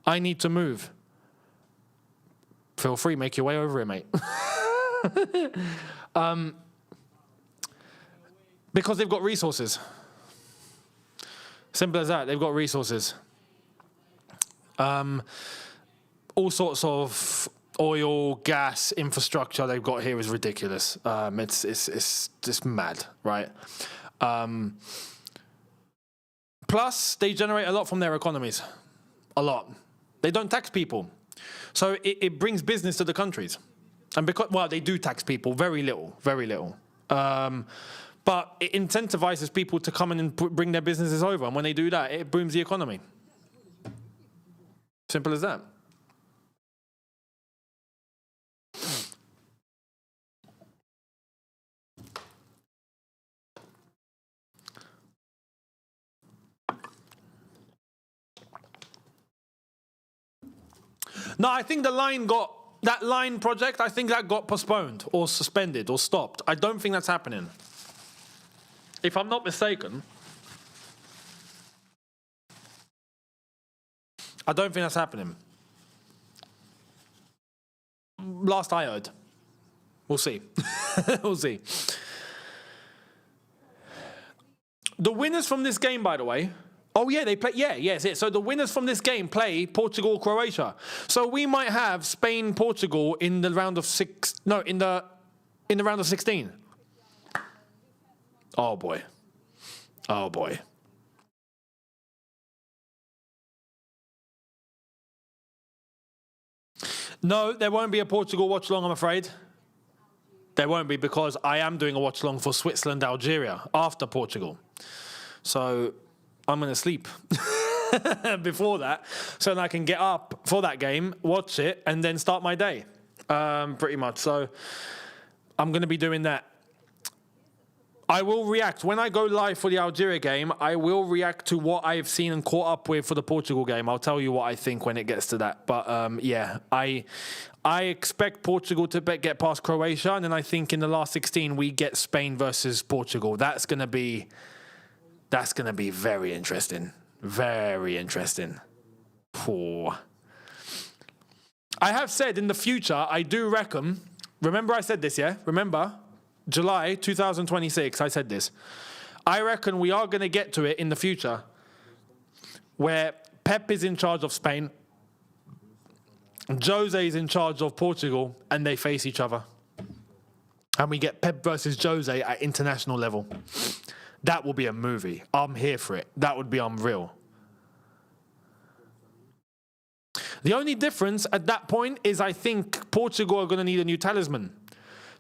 I need to move. Feel free, make your way over here, mate. Because they've got resources. Simple as that. They've got resources. All sorts of oil, gas, infrastructure they've got here is ridiculous. It's just mad, right? Plus, they generate a lot from their economies. A lot. They don't tax people. So it brings business to the countries. And because, well, they do tax people, very little. But it incentivizes people to come in and bring their businesses over. And when they do that, it booms the economy. Simple as that. No, I think that line project, I think that got postponed or suspended or stopped. I don't think that's happening. If I'm not mistaken, I don't think that's happening. Last I heard. We'll see. We'll see. The winners from this game, by the way. Oh, yeah, they play. Yeah, yes. So the winners from this game play Portugal, Croatia. So we might have Spain, Portugal in the round of in the round of 16. Oh, boy. Oh, boy. No, there won't be a Portugal watch-along, I'm afraid. There won't be, because I am doing a watch-along for Switzerland, Algeria, after Portugal. So I'm going to sleep before that, so that I can get up for that game, watch it, and then start my day, pretty much. So I'm going to be doing that. I will react. When I go live for the Algeria game, I will react to what I've seen and caught up with for the Portugal game. I'll tell you what I think when it gets to that. But, yeah, I expect Portugal to get past Croatia, and then I think in the last 16 we get Spain versus Portugal. That's going to be very interesting. Very interesting. Poor. I have said in the future, I do reckon, remember I said this, yeah? Remember? July 2026, I said this. I reckon we are going to get to it in the future where Pep is in charge of Spain, Jose is in charge of Portugal, and they face each other. And we get Pep versus Jose at international level. That will be a movie. I'm here for it. That would be unreal. The only difference at that point is I think Portugal are going to need a new talisman.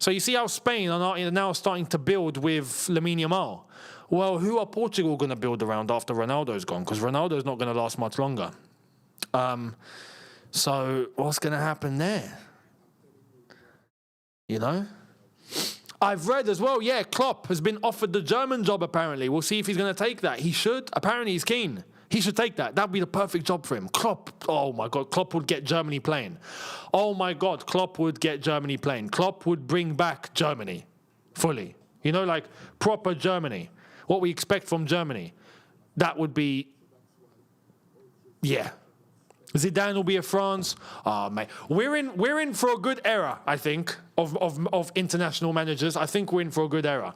So you see how Spain are now starting to build with Lamine Yamal. Well, who are Portugal going to build around after Ronaldo's gone? Because Ronaldo's not going to last much longer. So what's going to happen there? You know? I've read as well, yeah, Klopp has been offered the German job apparently. We'll see if he's going to take that. He should. Apparently he's keen. He should take that. That would be the perfect job for him. Klopp, oh my God, Klopp would get Germany playing. Oh my God, Klopp would get Germany playing. Klopp would bring back Germany fully. You know, like proper Germany. What we expect from Germany. That would be, yeah. Zidane will be a France. Oh, mate. We're in for a good era, I think, of international managers. I think we're in for a good era.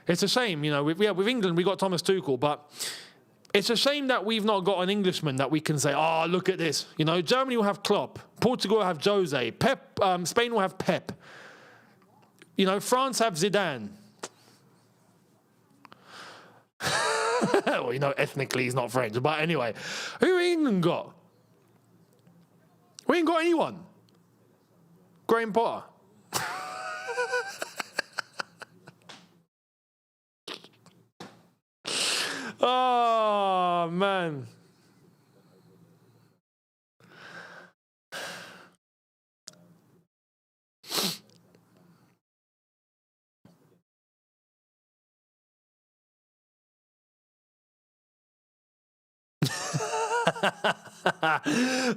It's a shame, you know, with England, we got Thomas Tuchel, but it's a shame that we've not got an Englishman that we can say, oh, look at this. You know, Germany will have Klopp. Portugal will have Jose. Pep. Spain will have Pep. You know, France have Zidane. Well, you know, ethnically he's not French. But anyway, who England got? We ain't got anyone. Graham Potter. Oh, man.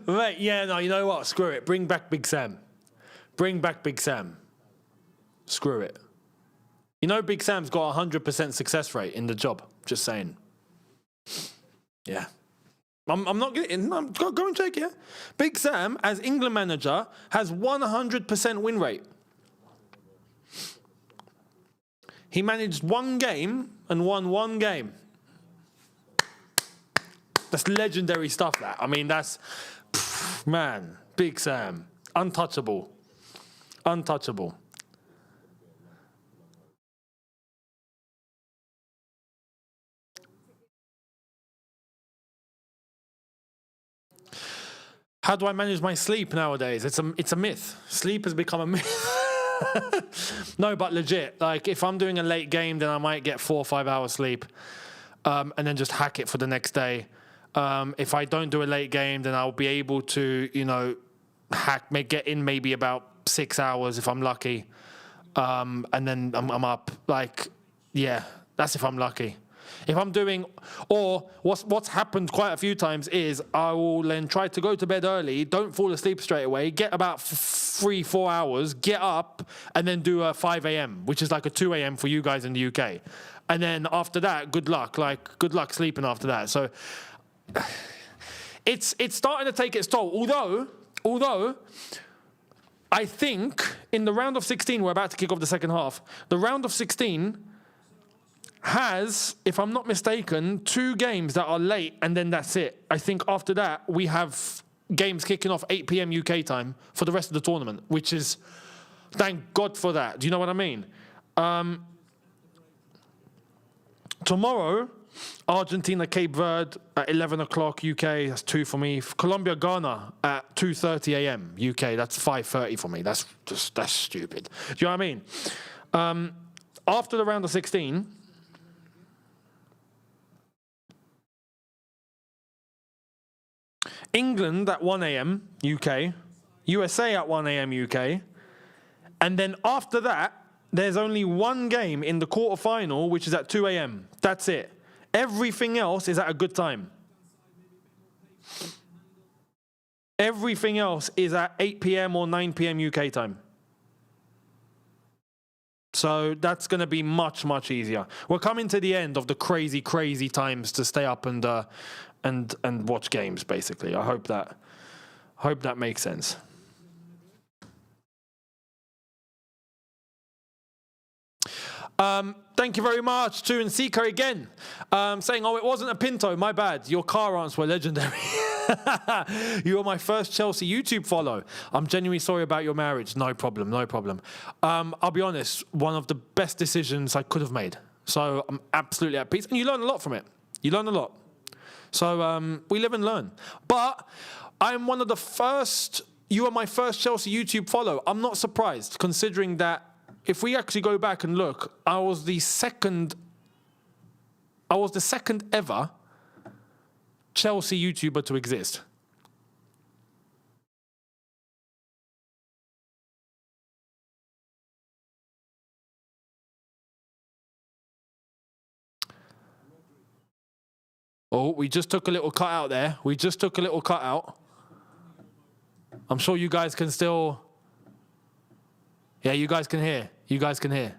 Mate, yeah, no, you know what? Screw it. Bring back Big Sam. Bring back Big Sam. Screw it. You know Big Sam's got a 100% success rate in the job. Just saying. Yeah. I'm not getting... Go and check, yeah? Big Sam, as England manager, has 100% win rate. He managed one game and won one game. That's legendary stuff, that. I mean, that's... Man, Big Sam. Untouchable. Untouchable. How do I manage my sleep nowadays? It's a myth. Sleep has become a myth. No, but legit. Like, if I'm doing a late game, then I might get 4 or 5 hours sleep, and then just hack it for the next day. If I don't do a late game, then I'll be able to, get in maybe about 6 hours if I'm lucky, and then I'm up. Like, yeah, that's if I'm lucky. If I'm doing, or what's happened quite a few times is I will then try to go to bed early, don't fall asleep straight away, get about 3-4 hours, get up, and then do a 5 a.m., which is like a 2 a.m. for you guys in the UK. And then after that, good luck sleeping after that. So it's starting to take its toll. Although I think in the round of 16, we're about to kick off the second half, the round of 16 has, if I'm not mistaken, 2 games that are late, and then that's it. I think after that, we have games kicking off 8 p.m. UK time for the rest of the tournament, which is, thank God for that. Do you know what I mean? Tomorrow, Argentina, Cape Verde at 11 o'clock UK. That's 2 for me. Colombia, Ghana at 2:30 a.m. UK. That's 5:30 for me. That's stupid. Do you know what I mean? After the round of 16... England at 1 a.m. UK, USA at 1 a.m. UK, and then after that, there's only one game in the quarterfinal, which is at 2 a.m. That's it. Everything else is at a good time. Everything else is at 8 p.m. or 9 p.m. UK time. So that's going to be much, much easier. We're coming to the end of the crazy, crazy times to stay up and watch games, basically. I hope that makes sense. Thank you very much to Nsika again, saying, "Oh, it wasn't a Pinto, my bad. Your car answers were legendary." You were my first Chelsea YouTube follow. I'm genuinely sorry about your marriage. No problem, no problem. I'll be honest, one of the best decisions I could have made. So I'm absolutely at peace. And you learn a lot from it. You learn a lot. So we live and learn. But I'm one of the first, you are my first Chelsea YouTube follow. I'm not surprised, considering that if we actually go back and look, I was the second ever Chelsea YouTuber to exist. Oh, we just took a little cut out there. We just took a little cut out. I'm sure you guys can still... Yeah, you guys can hear. You guys can hear.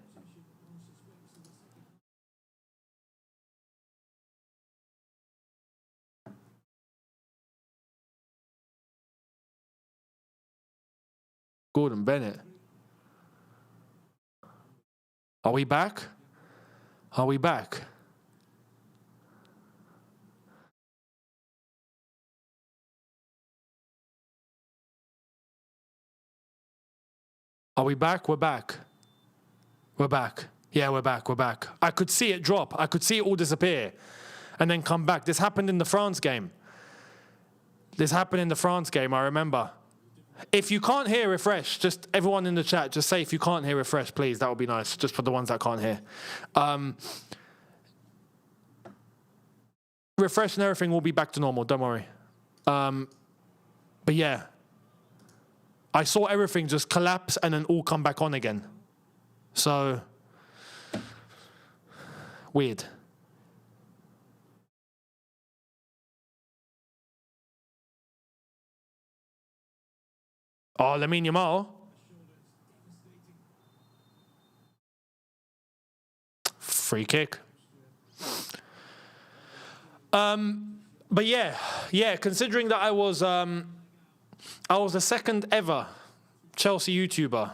Gordon Bennett. Are we back? Are we back? Are we back? We're back. We're back. Yeah, we're back. We're back. I could see it drop. I could see it all disappear and then come back. This happened in the France game. I remember. If you can't hear, refresh. Just everyone in the chat, just say if you can't hear, refresh, please. That would be nice, just for the ones that can't hear. Refresh and everything will be back to normal, don't worry. But yeah, I saw everything just collapse and then all come back on again. So, weird. Oh, Lamine Yamal. Free kick. But yeah, considering that I was the second ever Chelsea YouTuber.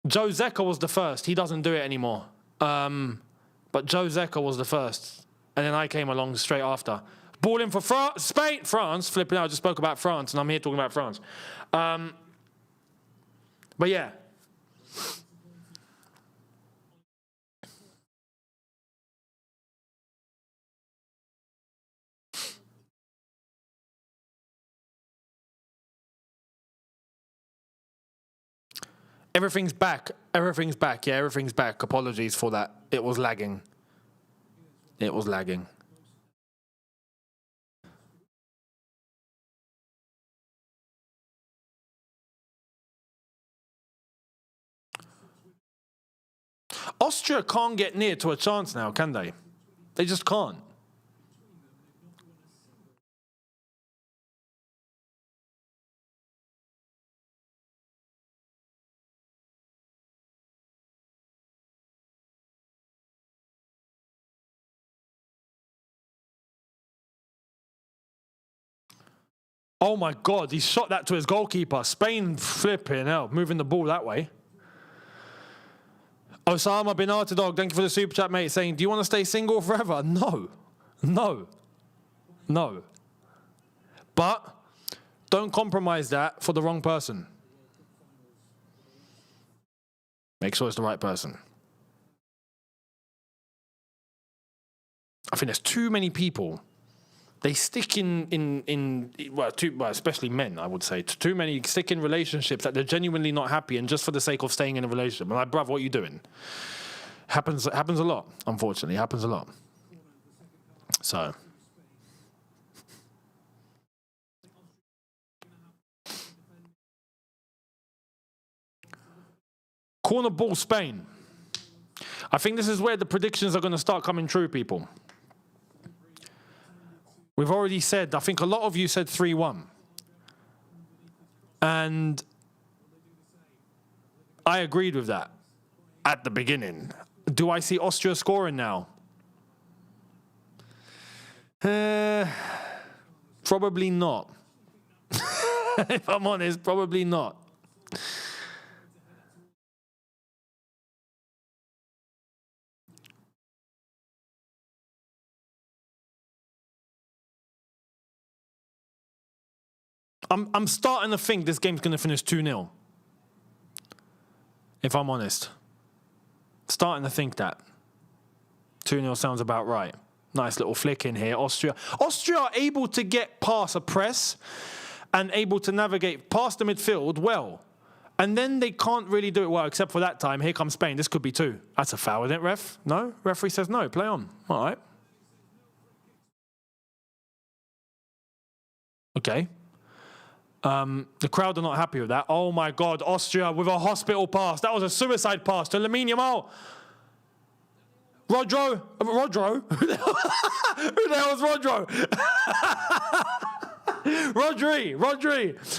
Joe Zeka was the first. He doesn't do it anymore. But Joe Zeka was the first. And then I came along straight after. Ball in for France, flipping out. I just spoke about France, and I'm here talking about France. But yeah. Everything's back. Everything's back. Yeah, everything's back. Apologies for that. It was lagging. It was lagging. Austria can't get near to a chance now, can they? They just can't. Oh my God, he shot that to his goalkeeper. Spain flipping hell, moving the ball that way. Osama bin Dog, thank you for the super chat, mate, saying, do you want to stay single forever? No. No. No. But don't compromise that for the wrong person. Make sure it's the right person. I think there's too many people. They stick especially men, I would say. Too many stick in relationships that they're genuinely not happy and just for the sake of staying in a relationship. I'm like, bruv, what are you doing? Happens a lot, unfortunately. Happens a lot. So. Corner ball, Spain. I think this is where the predictions are going to start coming true, people. We've already said, I think a lot of you said 3-1. And I agreed with that at the beginning. Do I see Austria scoring now? Probably not. If I'm honest, probably not. I'm starting to think this game's going to finish 2-0. If I'm honest. Starting to think that. 2-0 sounds about right. Nice little flick in here. Austria are able to get past a press and able to navigate past the midfield well. And then they can't really do it well, except for that time. Here comes Spain. This could be 2. That's a foul, isn't it, ref? No? Referee says no. Play on. All right. Okay. The crowd are not happy with that. Oh my God, Austria with a hospital pass. That was a suicide pass to Lamine Yamal. Rodro? Who the hell was Rodro?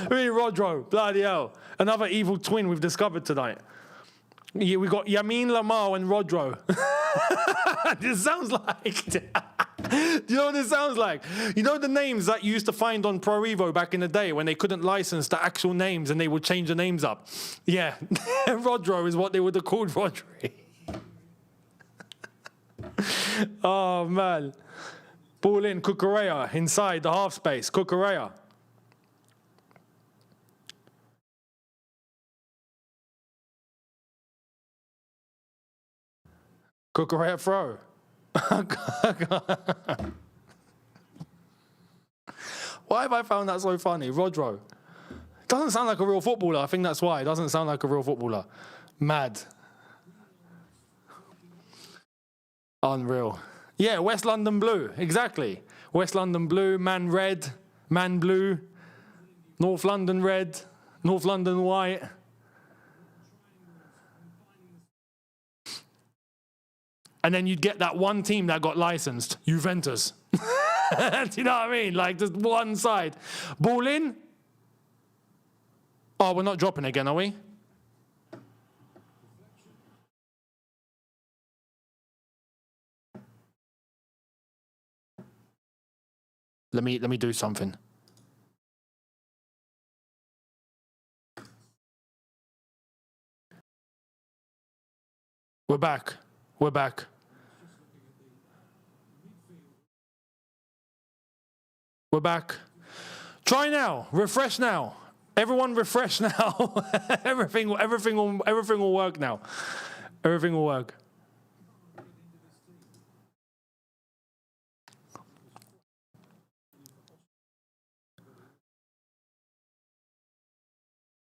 Rodri. Bloody hell. Another evil twin we've discovered tonight. Yeah, we got Yamin Lamar and Rodro. This sounds like... Do you know what this sounds like? You know the names that you used to find on Pro Evo back in the day when they couldn't license the actual names and they would change the names up? Yeah, Rodro is what they would have called Rodri. Oh, man. Ball in, Cucurella inside the half space. Cucurella. Cucurella throw. Why have I found that so funny? Rodro. Doesn't sound like a real footballer. I think that's why. It doesn't sound like a real footballer. Mad. Unreal. Yeah, West London Blue. Exactly. West London Blue, Man Red, Man Blue, North London Red, North London White. And then you'd get that one team that got licensed, Juventus. Do you know what I mean? Like just one side. Ball in. Oh, we're not dropping again, are we? Let me do something. We're back. We're back. We're back. Try now. Refresh now. Everyone refresh now. everything will work now. Everything will work.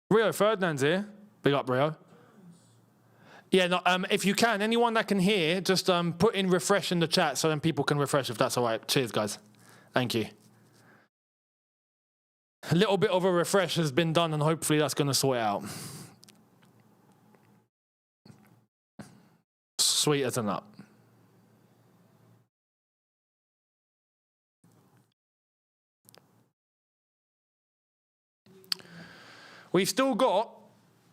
Rio Ferdinand's here. Big up, Rio. Yeah, no, if you can, anyone that can hear, just put in refresh in the chat so then people can refresh if that's all right. Cheers, guys. Thank you. A little bit of a refresh has been done, and hopefully that's going to sort it out. Sweet as a nut. We've still got,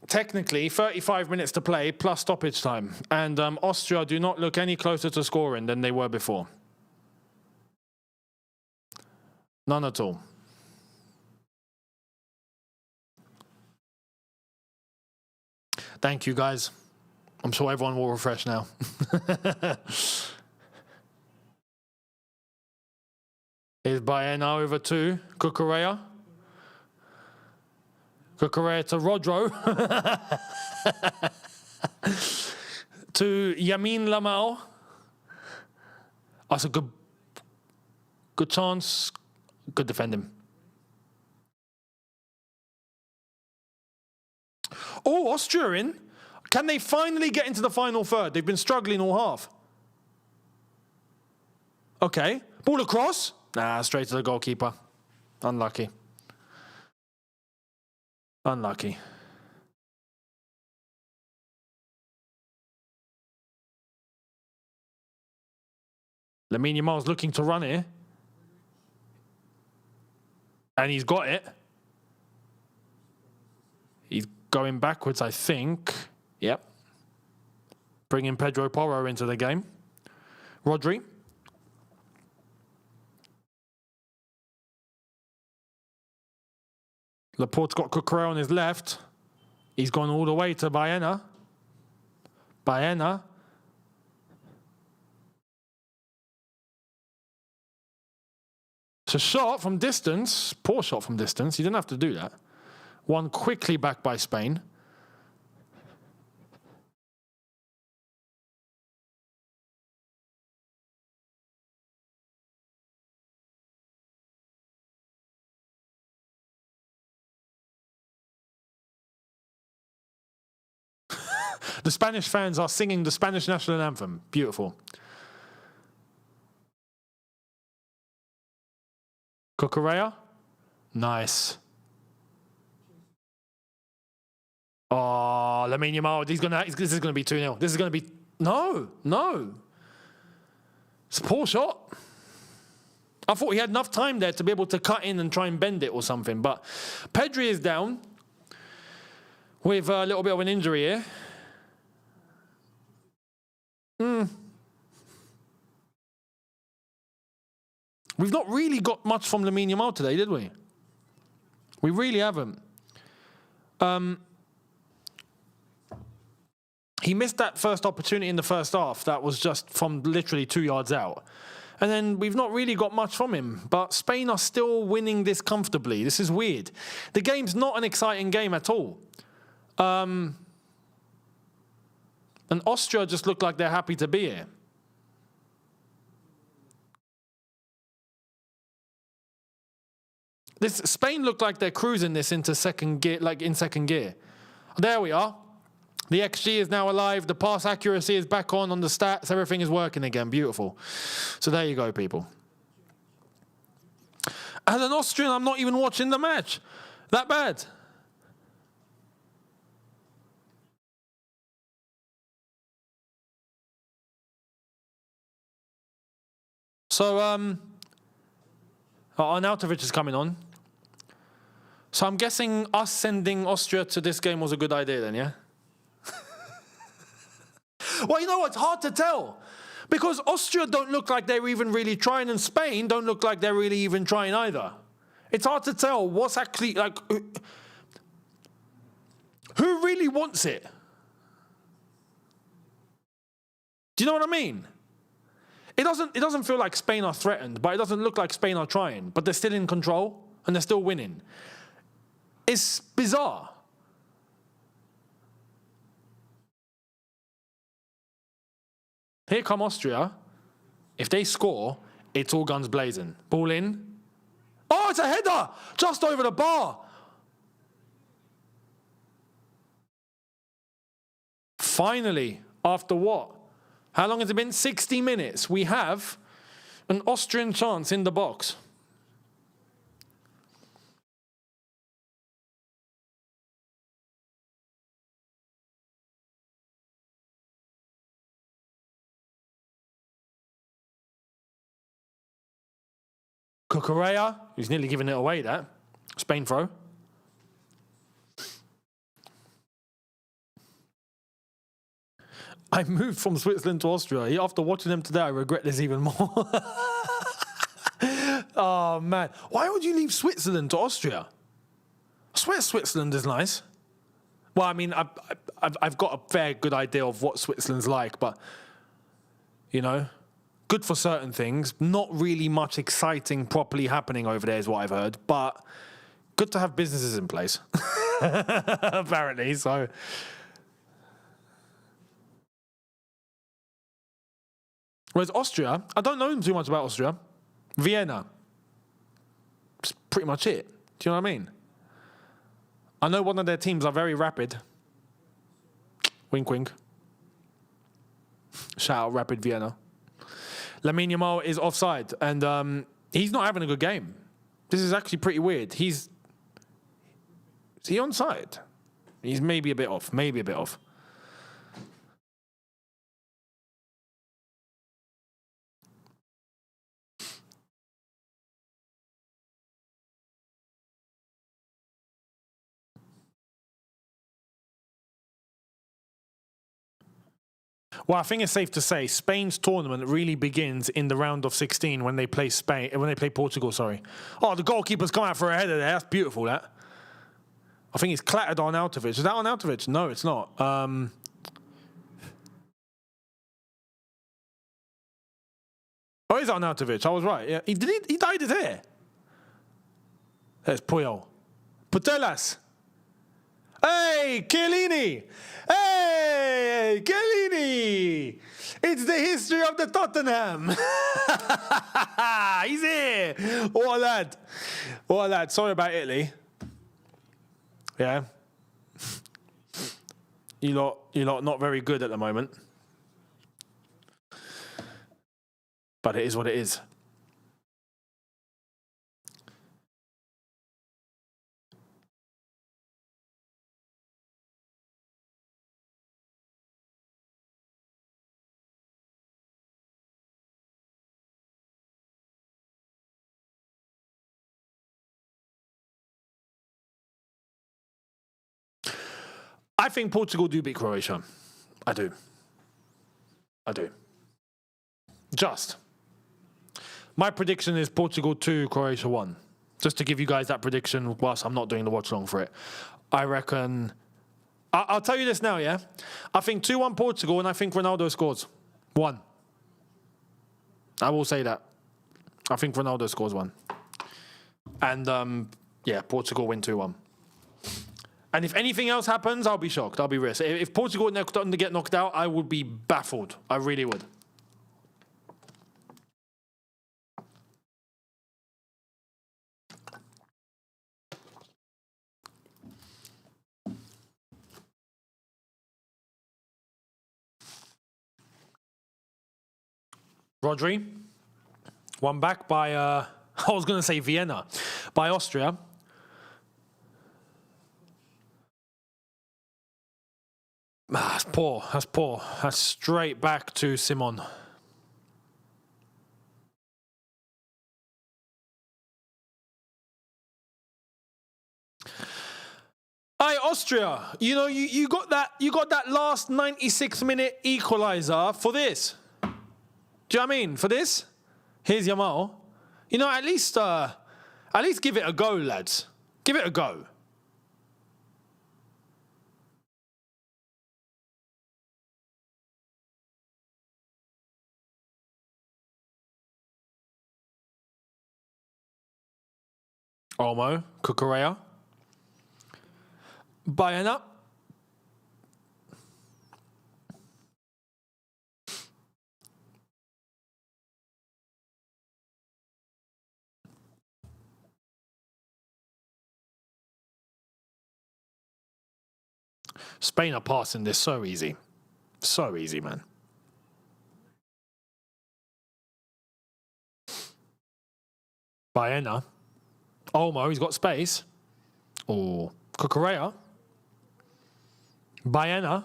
technically, 35 minutes to play plus stoppage time. And Austria do not look any closer to scoring than they were before. None at all. Thank you, guys. I'm sure everyone will refresh now. Is Baena over to Cucurella? Cucurella to Rodro. To Yamin Lamau. That's a good chance. Good defend him. Oh, Austria in. Can they finally get into the final third? They've been struggling all half. Okay. Ball across. Nah, straight to the goalkeeper. Unlucky. Unlucky. Lamine Yamal's looking to run here. And he's got it. He's going backwards, I think. Yep. Bringing Pedro Porro into the game. Rodri. Laporte's got Cucurella on his left. He's gone all the way to Baena. Baena. It's a shot from distance. Poor shot from distance. He didn't have to do that. One quickly back by Spain. The Spanish fans are singing the Spanish national anthem. Beautiful. Cucurella. Nice. Oh, Lamine Yamal. This is going to be 2-0. This is going to be... No. It's a poor shot. I thought he had enough time there to be able to cut in and try and bend it or something. But Pedri is down with a little bit of an injury here. We've not really got much from Lamine Yamal today, did we? We really haven't. He missed that first opportunity in the first half. That was just from literally 2 yards out. And then we've not really got much from him. But Spain are still winning this comfortably. This is weird. The game's not an exciting game at all. And Austria just look like they're happy to be here. This Spain look like they're cruising this into second gear, like in second gear. There we are. The XG is now alive. The pass accuracy is back on the stats. Everything is working again. Beautiful. So there you go, people. As an Austrian, I'm not even watching the match. That bad. So, Arnautovic is coming on. So I'm guessing us sending Austria to this game was a good idea then, yeah? Well, you know what? It's hard to tell. Because Austria don't look like they're even really trying, and Spain don't look like they're really even trying either. It's hard to tell what's actually, like, who really wants it? Do you know what I mean? It doesn't feel like Spain are threatened, but it doesn't look like Spain are trying. But they're still in control, and they're still winning. It's bizarre. Here come Austria. If they score, it's all guns blazing. Ball in. Oh, it's a header! Just over the bar. Finally, after what? How long has it been? 60 minutes. We have an Austrian chance in the box. Cucurella, who's nearly giving it away, that. Spain throw. I moved from Switzerland to Austria. After watching them today, I regret this even more. Oh, man. Why would you leave Switzerland to Austria? I swear Switzerland is nice. Well, I mean, I've got a fair good idea of what Switzerland's like, but, you know, good for certain things. Not really much exciting properly happening over there is what I've heard, but good to have businesses in place, apparently, so... Whereas Austria, I don't know too much about Austria. Vienna. That's pretty much it. Do you know what I mean? I know one of their teams are very rapid. Wink, wink. Shout out Rapid Vienna. Lamine Yamal is offside, and he's not having a good game. This is actually pretty weird. Is he onside? He's maybe a bit off. Maybe a bit off. Well, I think it's safe to say Spain's tournament really begins in the round of 16 when they play Portugal. Sorry. Oh, the goalkeeper's come out for a header there. That's beautiful. That. I think he's clattered Arnautovic. Is that Arnautovic? No, it's not. Oh, it's Arnautovic. I was right. Yeah, he dyed his hair. There's Puyol. Putelas. Hey, Chiellini! Hey, Chiellini! It's the history of the Tottenham. He's here. What a lad. What a lad. Sorry about Italy. Yeah. You lot not very good at the moment. But it is what it is. I think Portugal do beat Croatia. I do. Just. My prediction is Portugal 2, Croatia 1. Just to give you guys that prediction whilst I'm not doing the watch along for it. I reckon... I'll tell you this now, yeah? I think 2-1 Portugal, and I think Ronaldo scores 1. I will say that. I think Ronaldo scores 1. And, yeah, Portugal win 2-1. And if anything else happens, I'll be shocked. I'll be risk. If Portugal get knocked out, I would be baffled. I really would. Rodri. One back by, I was going to say Vienna, by Austria. That's poor. That's poor. That's straight back to Simon. Hey, Austria, you know, you got that last 96-minute equaliser for this. Do you know what I mean? For this? Here's Yamal. You know, at least give it a go, lads. Give it a go. Olmo, Cucurella. Bayana. Spain are passing this so easy. So easy, man. Bayana. Olmo, he's got space. Oh, Cucurella. Bayana.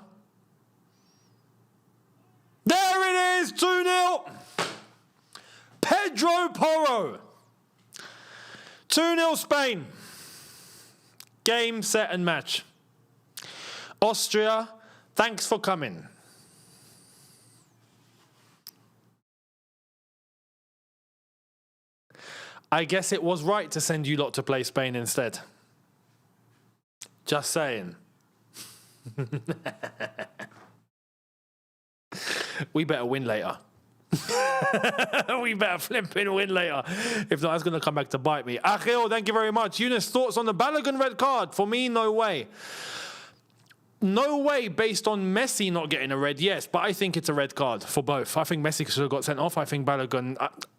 There it is, 2-0. Pedro Porro. 2-0 Spain. Game, set and match. Austria, thanks for coming. I guess it was right to send you lot to play Spain instead. Just saying. We better win later. We better flipping win later. If not, that's going to come back to bite me. Achil, thank you very much. Younes, thoughts on the Balogun red card? For me, no way. No way based on Messi not getting a red, yes, but I think it's a red card for both. I think Messi should have got sent off. I think Balogun,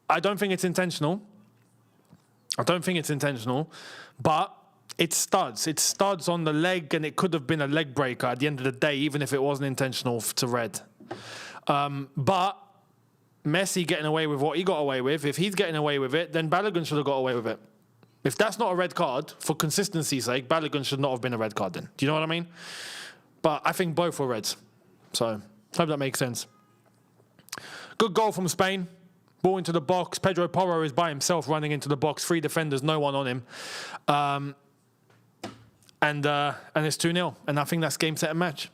I don't think it's intentional. I don't think it's intentional, but it's studs. It's studs on the leg, and it could have been a leg breaker at the end of the day, even if it wasn't intentional to red. But Messi getting away with what he got away with, if he's getting away with it, then Balogun should have got away with it. If that's not a red card, for consistency's sake, Balogun should not have been a red card then. Do you know what I mean? But I think both were reds. So, hope that makes sense. Good goal from Spain. Ball into the box. Pedro Porro is by himself running into the box. 3 defenders, no one on him. And it's 2-0. And I think that's game, set and match.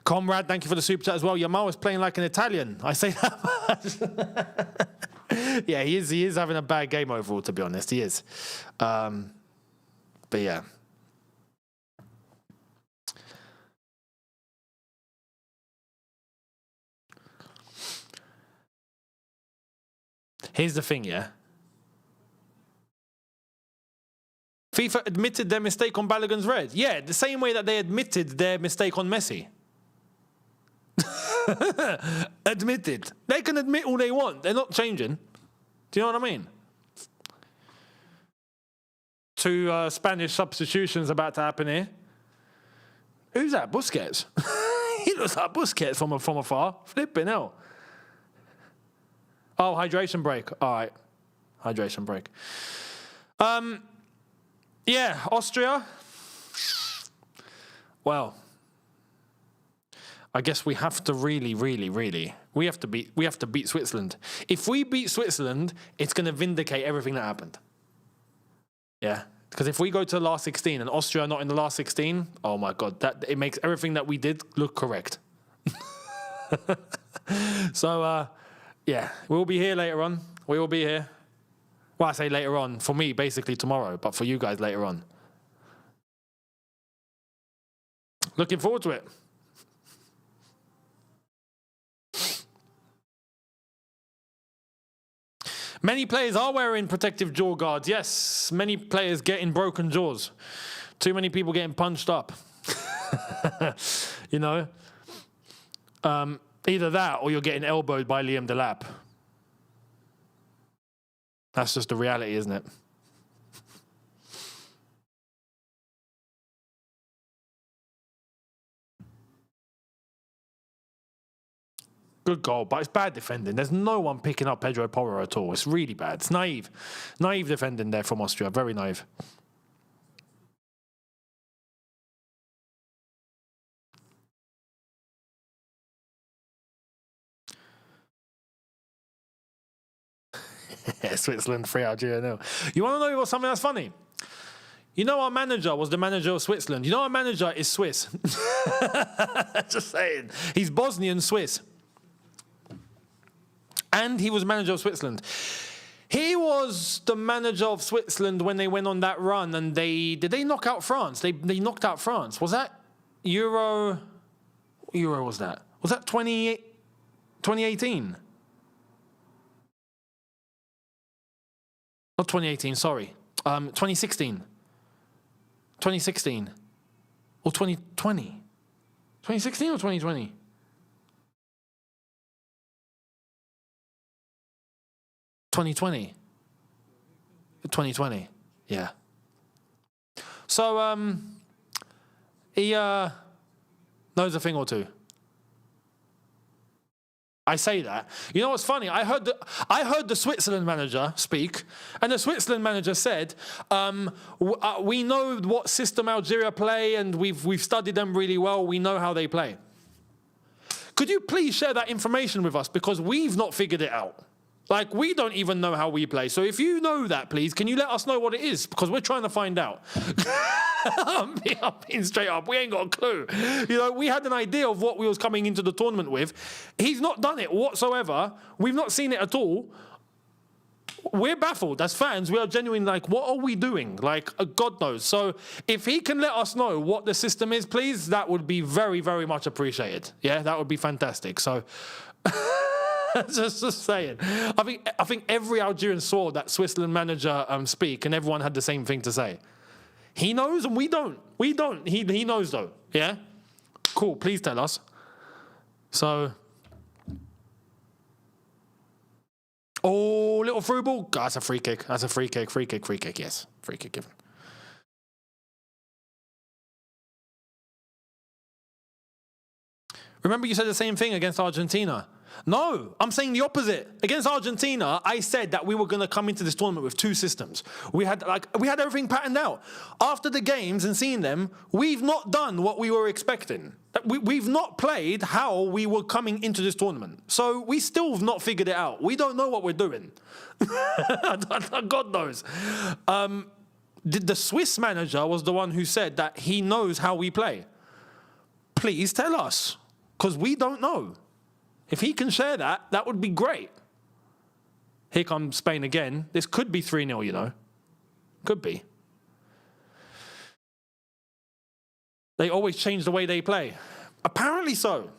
Comrade, thank you for the super chat as well. Yamal is playing like an Italian. I say that much. Yeah, he is having a bad game overall, to be honest. He is. But yeah. Here's the thing, yeah. FIFA admitted their mistake on Balogun's red. Yeah, the same way that they admitted their mistake on Messi. Admitted. They can admit all they want. They're not changing. Do you know what I mean? 2 Spanish substitutions about to happen here. Who's that? Busquets? He looks like Busquets from afar. Flipping hell. Oh, hydration break. All right. Hydration break. Yeah, Austria. Well, I guess we have to really, we have to beat Switzerland. If we beat Switzerland, it's going to vindicate everything that happened. Yeah. Because if we go to the last 16 and Austria are not in the last 16, oh my God, it makes everything that we did look correct. So, yeah, we'll be here later on. We will be here. Well, I say later on. For me, basically tomorrow. But for you guys, later on. Looking forward to it. Many players are wearing protective jaw guards. Yes, many players getting broken jaws. Too many people getting punched up. You know? Either that or you're getting elbowed by Liam Delap. That's just the reality, isn't it? Good goal, but it's bad defending. There's no one picking up Pedro Porro at all. It's really bad. It's naive. Naive defending there from Austria. Very naive. Switzerland 3, Algeria 0. You want to know what's something that's funny? You know our manager was the manager of Switzerland. You know our manager is Swiss. Just saying. He's Bosnian Swiss. And he was manager of Switzerland. He was the manager of Switzerland when they went on that run, and did they knock out France? They knocked out France. Was that Euro? What Euro was that? Was that 2018? Not 2018, sorry. 2016. 2016. Or 2020. 2016 or 2020? 2020. 2020. Yeah. So he knows a thing or two. I say that. You know what's funny? I heard the Switzerland manager speak, and the Switzerland manager said, "We know what system Algeria play, and we've studied them really well. We know how they play." Could you please share that information with us, because we've not figured it out. Like, we don't even know how we play. So if you know that, please, can you let us know what it is? Because we're trying to find out. I'm being straight up. We ain't got a clue. You know, we had an idea of what we was coming into the tournament with. He's not done it whatsoever. We've not seen it at all. We're baffled as fans. We are genuinely like, what are we doing? Like, God knows. So if he can let us know what the system is, please, that would be very, very much appreciated. Yeah, that would be fantastic. So... just saying. I think every Algerian saw that Switzerland manager speak, and everyone had the same thing to say. He knows and we don't. We don't. He knows though. Yeah? Cool. Please tell us. So. Oh, little through ball. God, that's a free kick. That's a free kick. Free kick. Free kick. Yes. Free kick given. Remember you said the same thing against Argentina. No, I'm saying the opposite. Against Argentina, I said that we were going to come into this tournament with two systems. We had everything patterned out. After the games and seeing them, we've not done what we were expecting. We've not played how we were coming into this tournament. So we still have not figured it out. We don't know what we're doing. God knows. The Swiss manager was the one who said that he knows how we play. Please tell us, because we don't know. If he can share that, that would be great. Here comes Spain again. This could be 3-0, you know. Could be. They always change the way they play. Apparently so.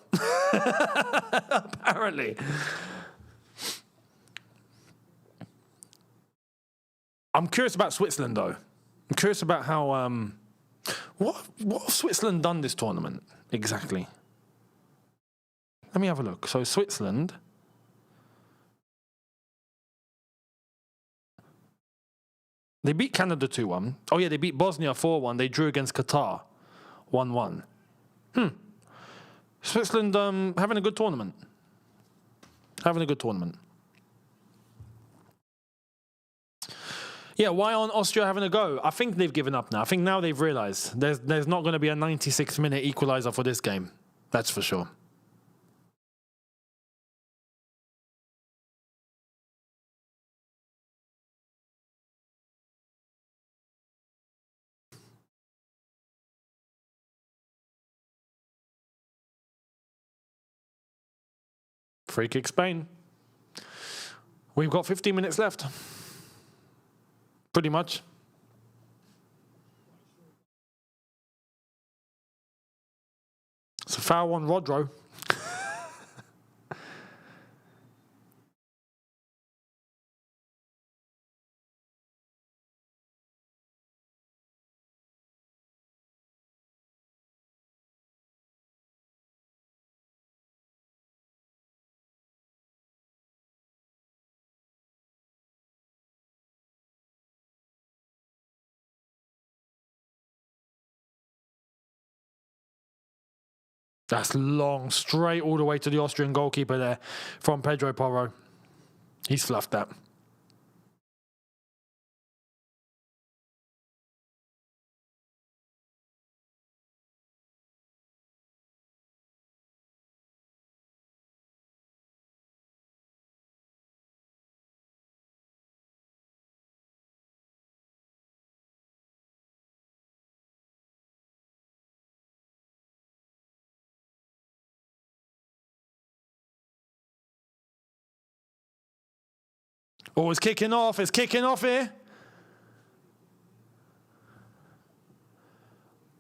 Apparently. I'm curious about Switzerland, though. I'm curious about how... What have Switzerland done this tournament, exactly? Let me have a look. So Switzerland, they beat Canada 2-1. Oh yeah, they beat Bosnia 4-1. They drew against Qatar 1-1. Switzerland having a good tournament. Having a good tournament. Yeah, why aren't Austria having a go? I think they've given up now. I think now they've realised there's not going to be a 96-minute equaliser for this game. That's for sure. Free kick Spain. We've got 15 minutes left. Pretty much. It's a foul on Rodro. That's long, straight all the way to the Austrian goalkeeper there from Pedro Porro. He's fluffed that. Oh, it's kicking off. It's kicking off here.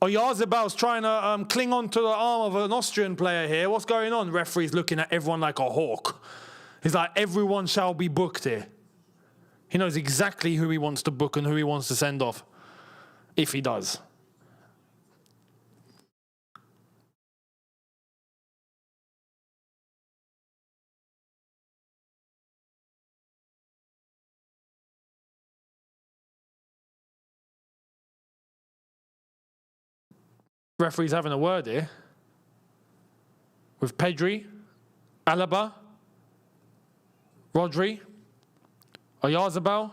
Oyarzabal's trying to cling on to the arm of an Austrian player here. What's going on? Referee's looking at everyone like a hawk. He's like, everyone shall be booked here. He knows exactly who he wants to book and who he wants to send off, if he does. Referee's having a word here with Pedri, Alaba, Rodri, Oyarzabal.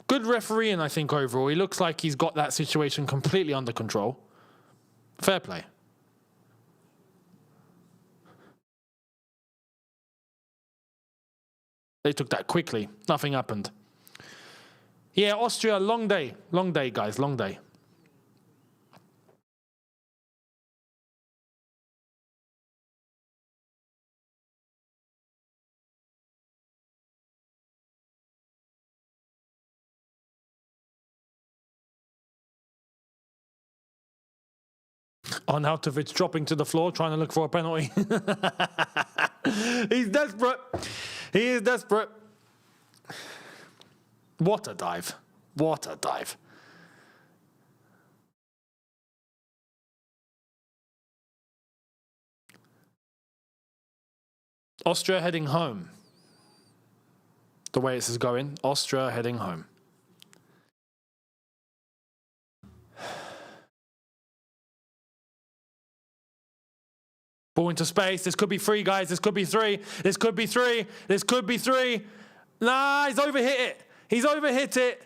Good refereeing, I think, overall. He looks like he's got that situation completely under control. Fair play. They took that quickly. Nothing happened. Yeah, Austria, long day. Long day, guys, long day. Arnautovic dropping to the floor, trying to look for a penalty. He's desperate. He is desperate. What a dive. What a dive. Austria heading home. The way this is going, Austria heading home. Ball into space. This could be three, guys. This could be three. This could be three. This could be three. Nah, he's overhit it. He's overhit it.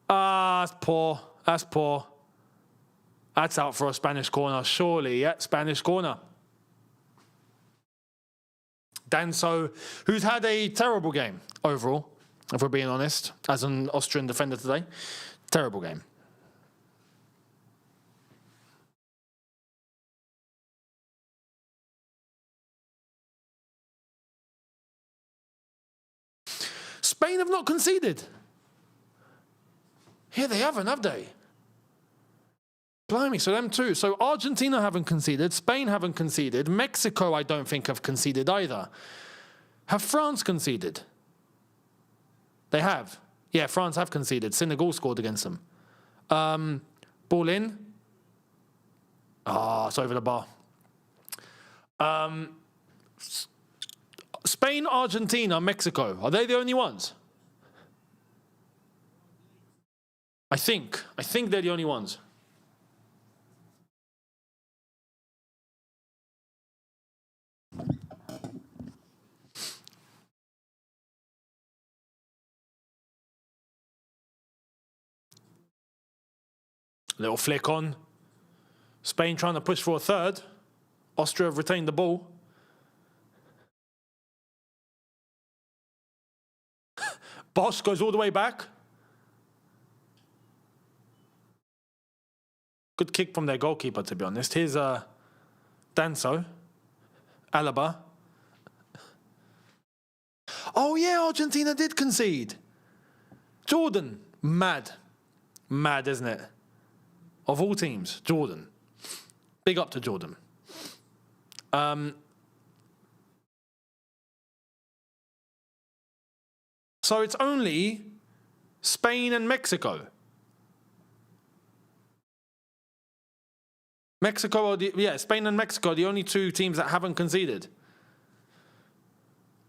Ah, that's poor. That's poor. That's out for a Spanish corner, surely. Yeah, Spanish corner. Danso, who's had a terrible game overall, if we're being honest, as an Austrian defender today. Terrible game. Spain have not conceded. Here they haven't, have they? Blimey, so them too. So Argentina haven't conceded, Spain haven't conceded, Mexico I don't think have conceded either. Have France conceded? They have. Yeah, France have conceded. Senegal scored against them. Ball in. Ah, it's over the bar. Spain, Argentina, Mexico. Are they the only ones? I think they're the only ones. Little flick on. Spain trying to push for a third. Austria have retained the ball. Bosch goes all the way back. Good kick from their goalkeeper, to be honest. Here's Danso. Alaba. Oh, yeah, Argentina did concede. Jordan. Mad. Mad, isn't it? Of all teams, Jordan. Big up to Jordan. So it's only Spain and Mexico. Spain and Mexico are the only two teams that haven't conceded.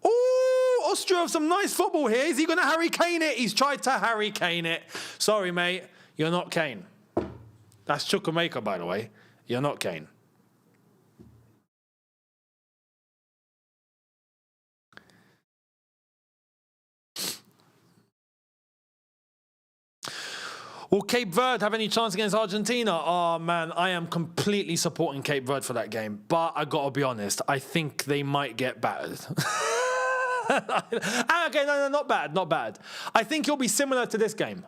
Oh, Austria have some nice football here. Is he going to Harry Kane it? He's tried to Harry Kane it. Sorry, mate. You're not Kane. That's Chukwuemeka, by the way. You're not Kane. Will Cape Verde have any chance against Argentina? Oh, man, I am completely supporting Cape Verde for that game. But I got to be honest, I think they might get battered. Okay, no, not bad, not bad. I think it'll be similar to this game.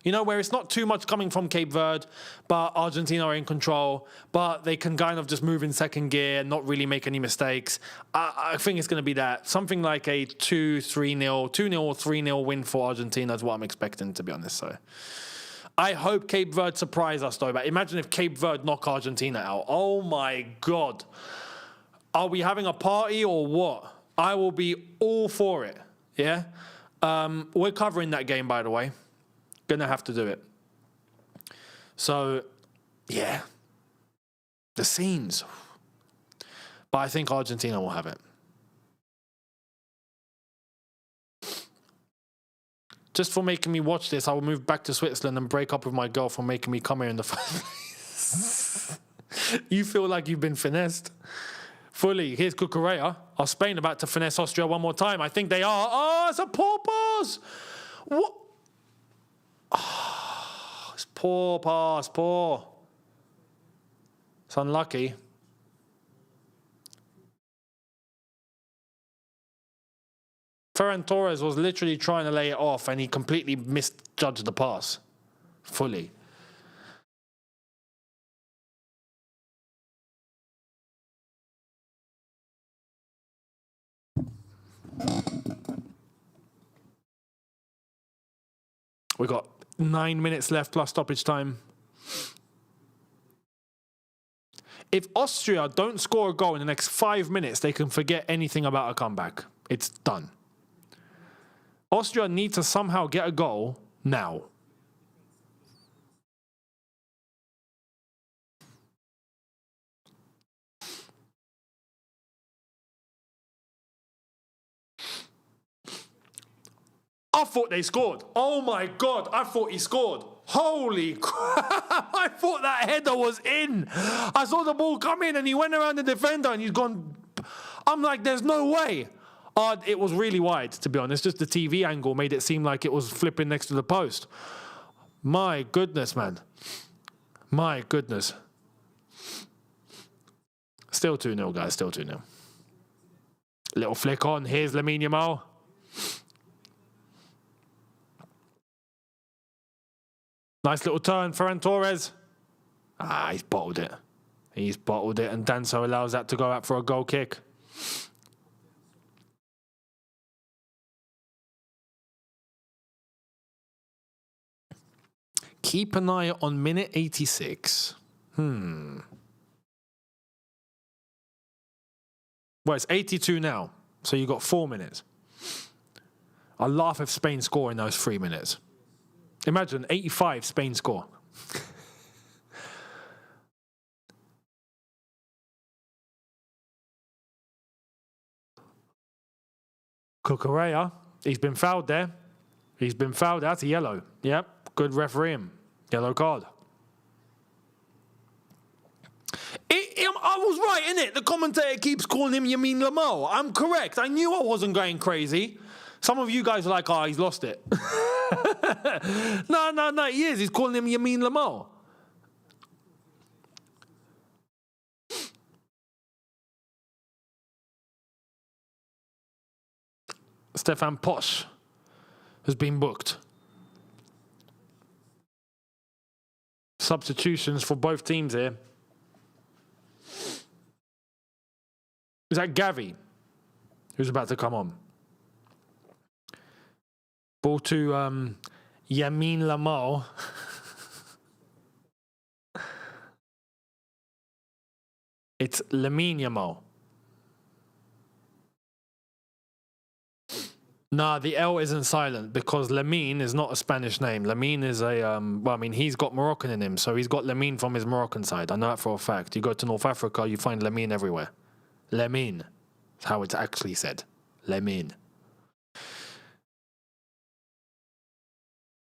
You know, where it's not too much coming from Cape Verde, but Argentina are in control, but they can kind of just move in second gear and not really make any mistakes. I think it's going to be that. Something like a 2-3-0 or 3-0 win for Argentina is what I'm expecting, to be honest. So I hope Cape Verde surprise us, though. But imagine if Cape Verde knock Argentina out. Oh, my God. Are we having a party or what? I will be all for it, yeah? We're covering that game, by the way. Gonna have to do it. So, yeah. The scenes. But I think Argentina will have it. Just for making me watch this, I will move back to Switzerland and break up with my girl for making me come here in the first place. You feel like you've been finessed. Fully. Here's Cucurella. Are Spain about to finesse Austria one more time? I think they are. Oh, it's a poor pass. What? Oh, it's poor pass, poor. It's unlucky. Ferran Torres was literally trying to lay it off and he completely misjudged the pass. Fully. We got 9 minutes left plus stoppage time. If Austria don't score a goal in the next 5 minutes, they can forget anything about a comeback. It's done. Austria need to somehow get a goal now. I thought they scored. Oh my God, I thought he scored. Holy crap, I thought that header was in. I saw the ball come in and he went around the defender and he's gone. I'm like, there's no way. It was really wide, to be honest. Just the TV angle made it seem like it was flipping next to the post. My goodness, man. My goodness. Still 2-0, guys, still 2-0. Little flick on. Here's Lamine Yamal. Nice little turn, Ferran Torres. He's bottled it. He's bottled it, and Danso allows that to go out for a goal kick. Keep an eye on minute 86. Well, it's 82 now, so you got 4 minutes. I'll laugh if Spain score in those 3 minutes. Imagine 85 Spain score. Cucurella, he's been fouled there. He's been fouled. That's a yellow. Yep, good refereeing. Yellow card. I was right, innit? The commentator keeps calling him Yamin Lamal. I'm correct. I knew I wasn't going crazy. Some of you guys are like, he's lost it. No, he is. He's calling him Yamin Lamal. Stefan Posch has been booked. Substitutions for both teams here. Is that Gavi who's about to come on? Ball to Yamin Lamal. It's Lamine Yamal. Nah, the L isn't silent because Lamine is not a Spanish name. Lamine is a, he's got Moroccan in him, so he's got Lamine from his Moroccan side. I know that for a fact. You go to North Africa, you find Lamine everywhere. Lamine. That's how it's actually said. Lamine.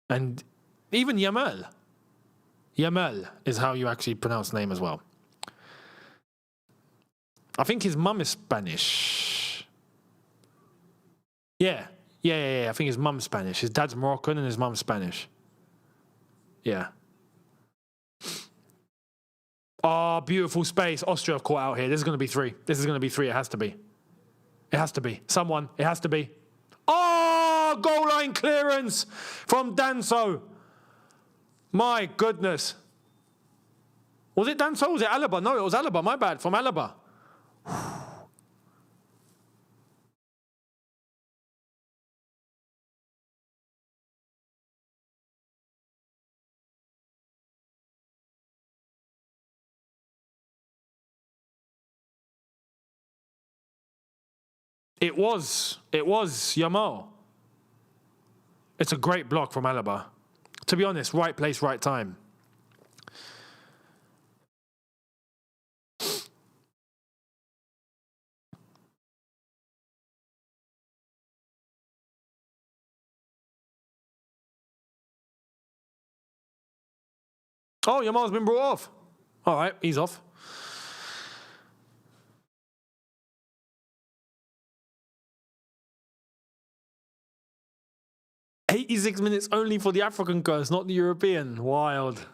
And even Yamal. Yamal is how you actually pronounce the name as well. I think his mum is Spanish. Yeah. I think his mum's Spanish. His dad's Moroccan and his mum's Spanish. Yeah. Oh, beautiful space. Austria have caught out here. This is going to be 3. This is going to be 3. It has to be. It has to be. Someone. It has to be. Oh, goal line clearance from Danso. My goodness. Was it Danso or was it Alaba? No, it was Alaba. My bad. From Alaba. It was Yamal. It's a great block from Alaba. To be honest, right place, right time. Oh, Yamal's been brought off. All right, he's off. "86 minutes only for the African curse, not the European." Wild.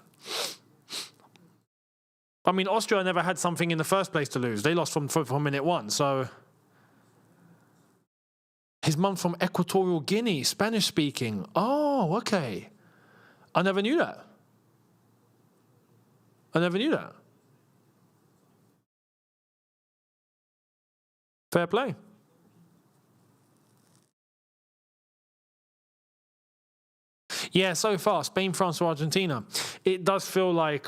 I mean, Austria never had something in the first place to lose. They lost from minute 1, so... His mum's from Equatorial Guinea, Spanish speaking. Oh, okay. I never knew that. Fair play. Yeah, so far, Spain, France, or Argentina. It does feel like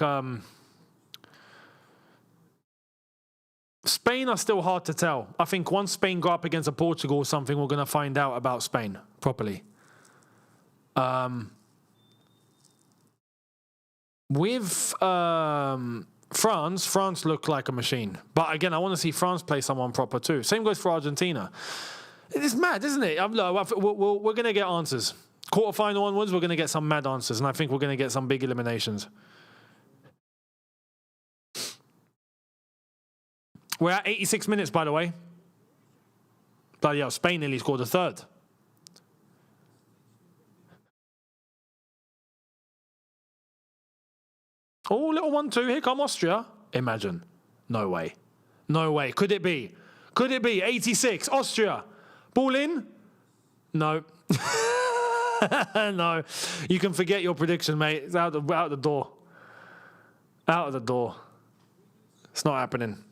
Spain are still hard to tell. I think once Spain go up against a Portugal or something, we're going to find out about Spain properly. With France look like a machine. But again, I want to see France play someone proper too. Same goes for Argentina. It's mad, isn't it? We're going to get answers. Quarterfinal onwards, we're going to get some mad answers, and I think we're going to get some big eliminations. We're at 86 minutes, by the way. Bloody hell, Spain nearly scored a third. Oh, little 1-2. Here come Austria. Imagine. No way. Could it be? 86. Austria. Ball in? No. No. You can forget your prediction, mate. It's out the door. Out of the door. It's not happening.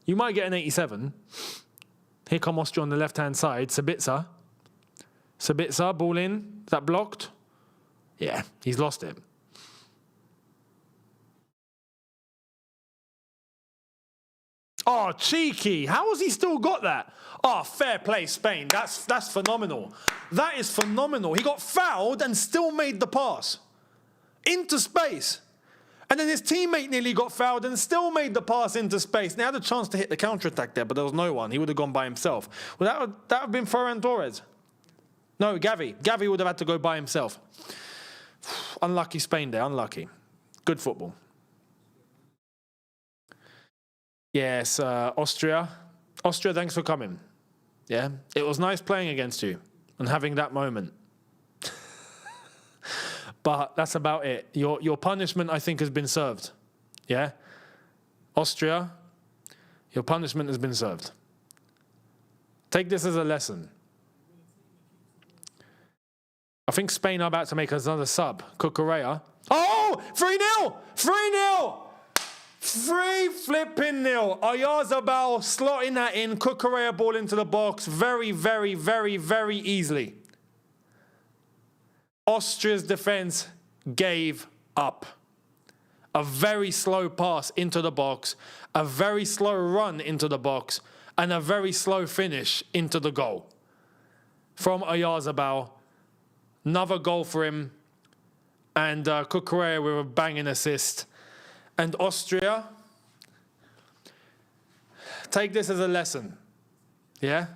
You might get an 87. Here come Austria on the left-hand side. Sabitzer, ball in. Is that blocked? Yeah, he's lost it. Oh, cheeky. How has he still got that? Oh, fair play, Spain. That's phenomenal. That is phenomenal. He got fouled and still made the pass. Into space. And then his teammate nearly got fouled and still made the pass into space. They had a chance to hit the counter-attack there, but there was no one. He would have gone by himself. Well, that would have been Ferran Torres. No, Gavi. Gavi would have had to go by himself. Unlucky Spain there, unlucky. Good football. Yes, Austria. Austria, thanks for coming. Yeah, it was nice playing against you and having that moment. But that's about it. Your punishment, I think, has been served. Yeah? Austria, your punishment has been served. Take this as a lesson. I think Spain are about to make us another sub. Cucurella. Oh! 3-0! 3-0! 3-0. Oyarzabal slotting that in. Cucurella ball into the box very, very, very, very easily. Austria's defense gave up. A very slow pass into the box, a very slow run into the box, and a very slow finish into the goal. From Oyarzabal. Another goal for him. And Cucurella with a banging assist. And Austria, take this as a lesson. Yeah?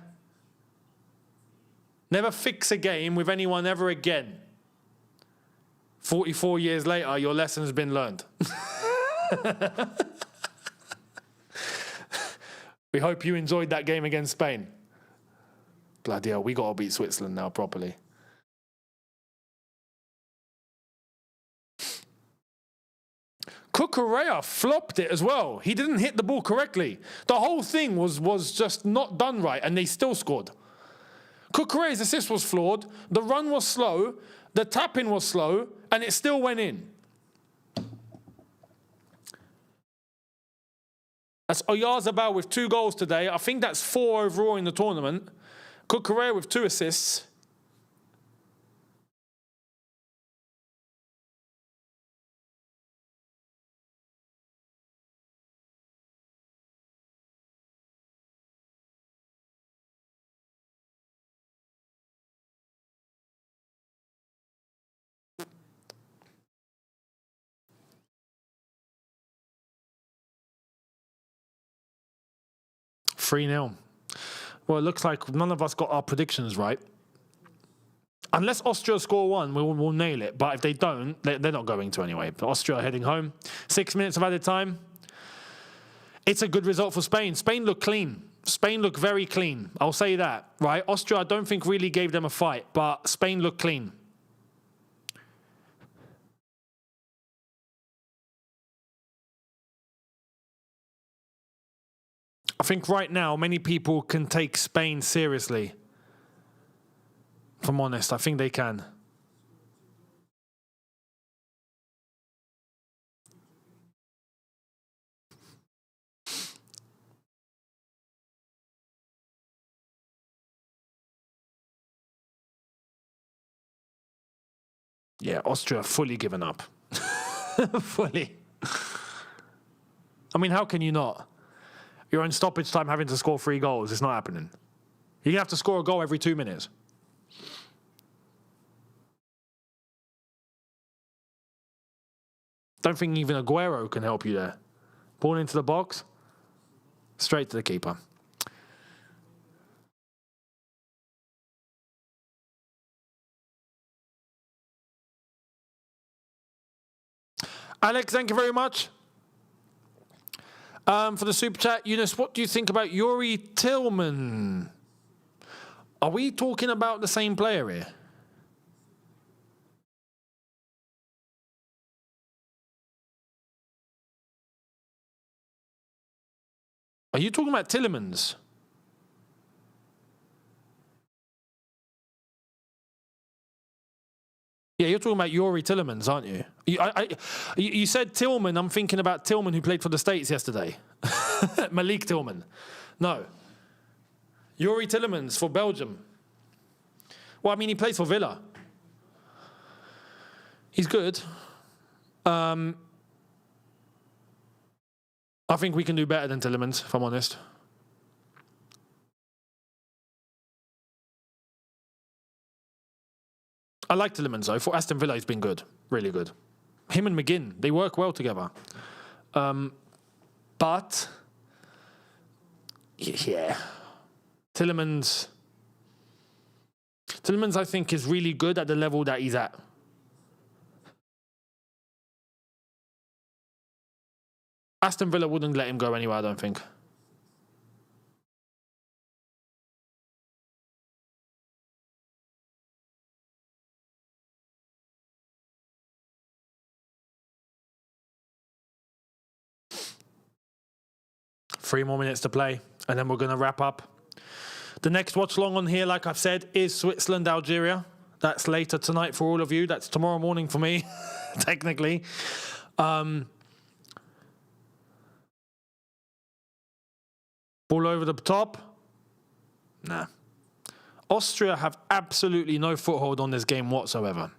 Never fix a game with anyone ever again. 44 years later, your lesson's been learned. We hope you enjoyed that game against Spain. Bloody hell, we got to beat Switzerland now properly. Cucurella flopped it as well. He didn't hit the ball correctly. The whole thing was just not done right, and they still scored. Cucurella's assist was flawed. The run was slow. The tap-in was slow, and it still went in. That's Oyarzabal with 2 goals today. I think that's 4 overall in the tournament. Cucurella with 2 assists. (3-0). Well, it looks like none of us got our predictions right. Unless Austria score 1, we'll nail it. But if they don't, they're not going to anyway. But Austria are heading home. 6 minutes of added time. It's a good result for Spain. Spain look clean. Spain look very clean. I'll say that, right? Austria, I don't think really gave them a fight, but Spain look clean. I think right now many people can take Spain seriously. If I'm honest, I think they can. Yeah, Austria fully given up. Fully. I mean, how can you not? You're in stoppage time having to score 3 goals. It's not happening. You have to score a goal every 2 minutes. Don't think even Aguero can help you there. Ball into the box. Straight to the keeper. Alex, thank you very much. For the super chat, Younes, what do you think about Youri Tillman? Are we talking about the same player here? Are you talking about Tillemans? Yeah, you're talking about Youri Tillemans, aren't you? You said Tillman. I'm thinking about Tillman, who played for the States yesterday. Malik Tillman. No. Youri Tillemans for Belgium. Well, I mean, he plays for Villa. He's good. I think we can do better than Tillemans, if I'm honest. I like Tillemans, though. For Aston Villa, he's been good. Really good. Him and McGinn, they work well together. But, yeah. Tillemans, I think, is really good at the level that he's at. Aston Villa wouldn't let him go anywhere, I don't think. Three more minutes to play, and then we're going to wrap up. The next watch-along on here, like I've said, is Switzerland-Algeria. That's later tonight for all of you. That's tomorrow morning for me, technically. Ball over the top. Nah. Austria have absolutely no foothold on this game whatsoever.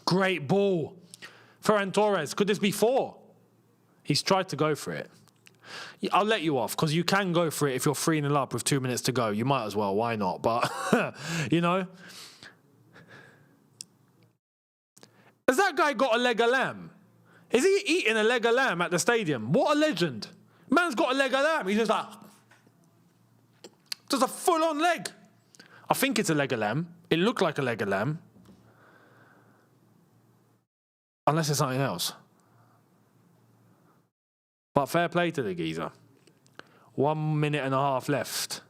Great ball. Ferran Torres, could this be 4? He's tried to go for it. I'll let you off because you can go for it if you're 3-0 up with 2 minutes to go. You might as well. Why not? But, you know. Has that guy got a leg of lamb? Is he eating a leg of lamb at the stadium? What a legend. Man's got a leg of lamb. He's just like, just a full-on leg. I think it's a leg of lamb. It looked like a leg of lamb. Unless it's something else. But fair play to the geezer. 1 minute and a half left.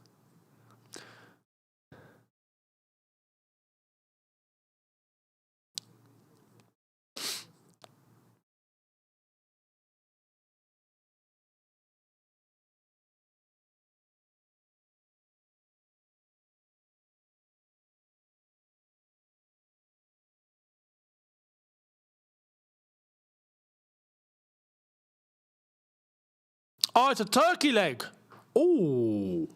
Oh, it's a turkey leg. Oh.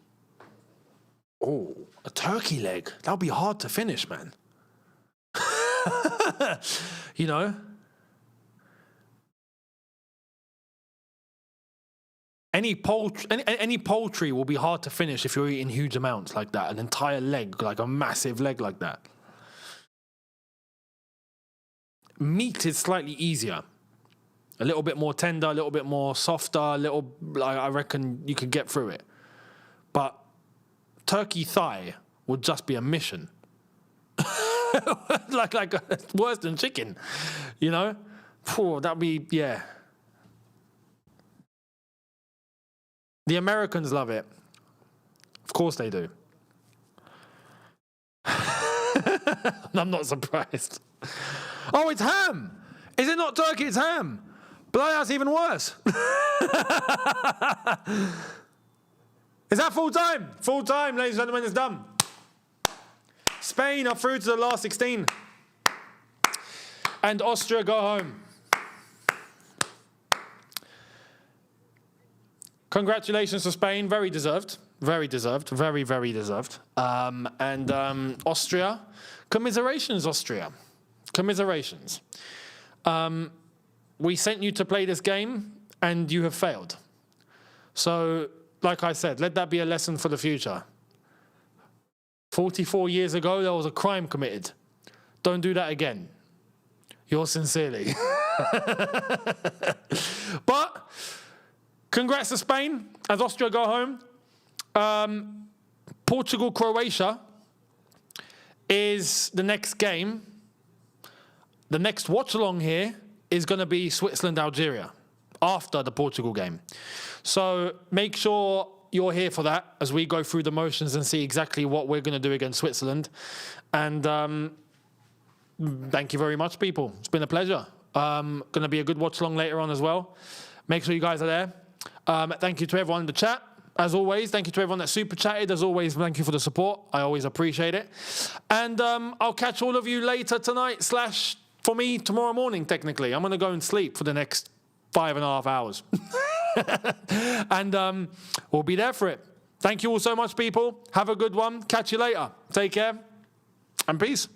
Oh, a turkey leg. That'll be hard to finish, man. You know? Any poultry will be hard to finish if you're eating huge amounts like that. An entire leg, like a massive leg like that. Meat is slightly easier. A little bit more tender, a little bit more softer, I reckon you could get through it. But turkey thigh would just be a mission. like worse than chicken, you know? That'd be, yeah. The Americans love it. Of course they do. I'm not surprised. Oh, it's ham. Is it not turkey? It's ham. Bloody, that's even worse. Is that full time? Full time, ladies and gentlemen, it's done. Spain are through to the last 16. And Austria go home. Congratulations to Spain. Very deserved. Very deserved. Very, very deserved. And Austria. Commiserations, Austria. Commiserations. We sent you to play this game, and you have failed. So, like I said, let that be a lesson for the future. 44 years ago, there was a crime committed. Don't do that again. Yours sincerely. But, congrats to Spain, as Austria go home. Portugal-Croatia is the next game. The next watch-along here is going to be Switzerland-Algeria after the Portugal game. So make sure you're here for that as we go through the motions and see exactly what we're going to do against Switzerland. And thank you very much, people. It's been a pleasure. Going to be a good watch-along later on as well. Make sure you guys are there. Thank you to everyone in the chat. As always, thank you to everyone that super chatted. As always, thank you for the support. I always appreciate it. And I'll catch all of you later tonight / for me, tomorrow morning, technically. I'm going to go and sleep for the next 5.5 hours. And we'll be there for it. Thank you all so much, people. Have a good one. Catch you later. Take care. And peace.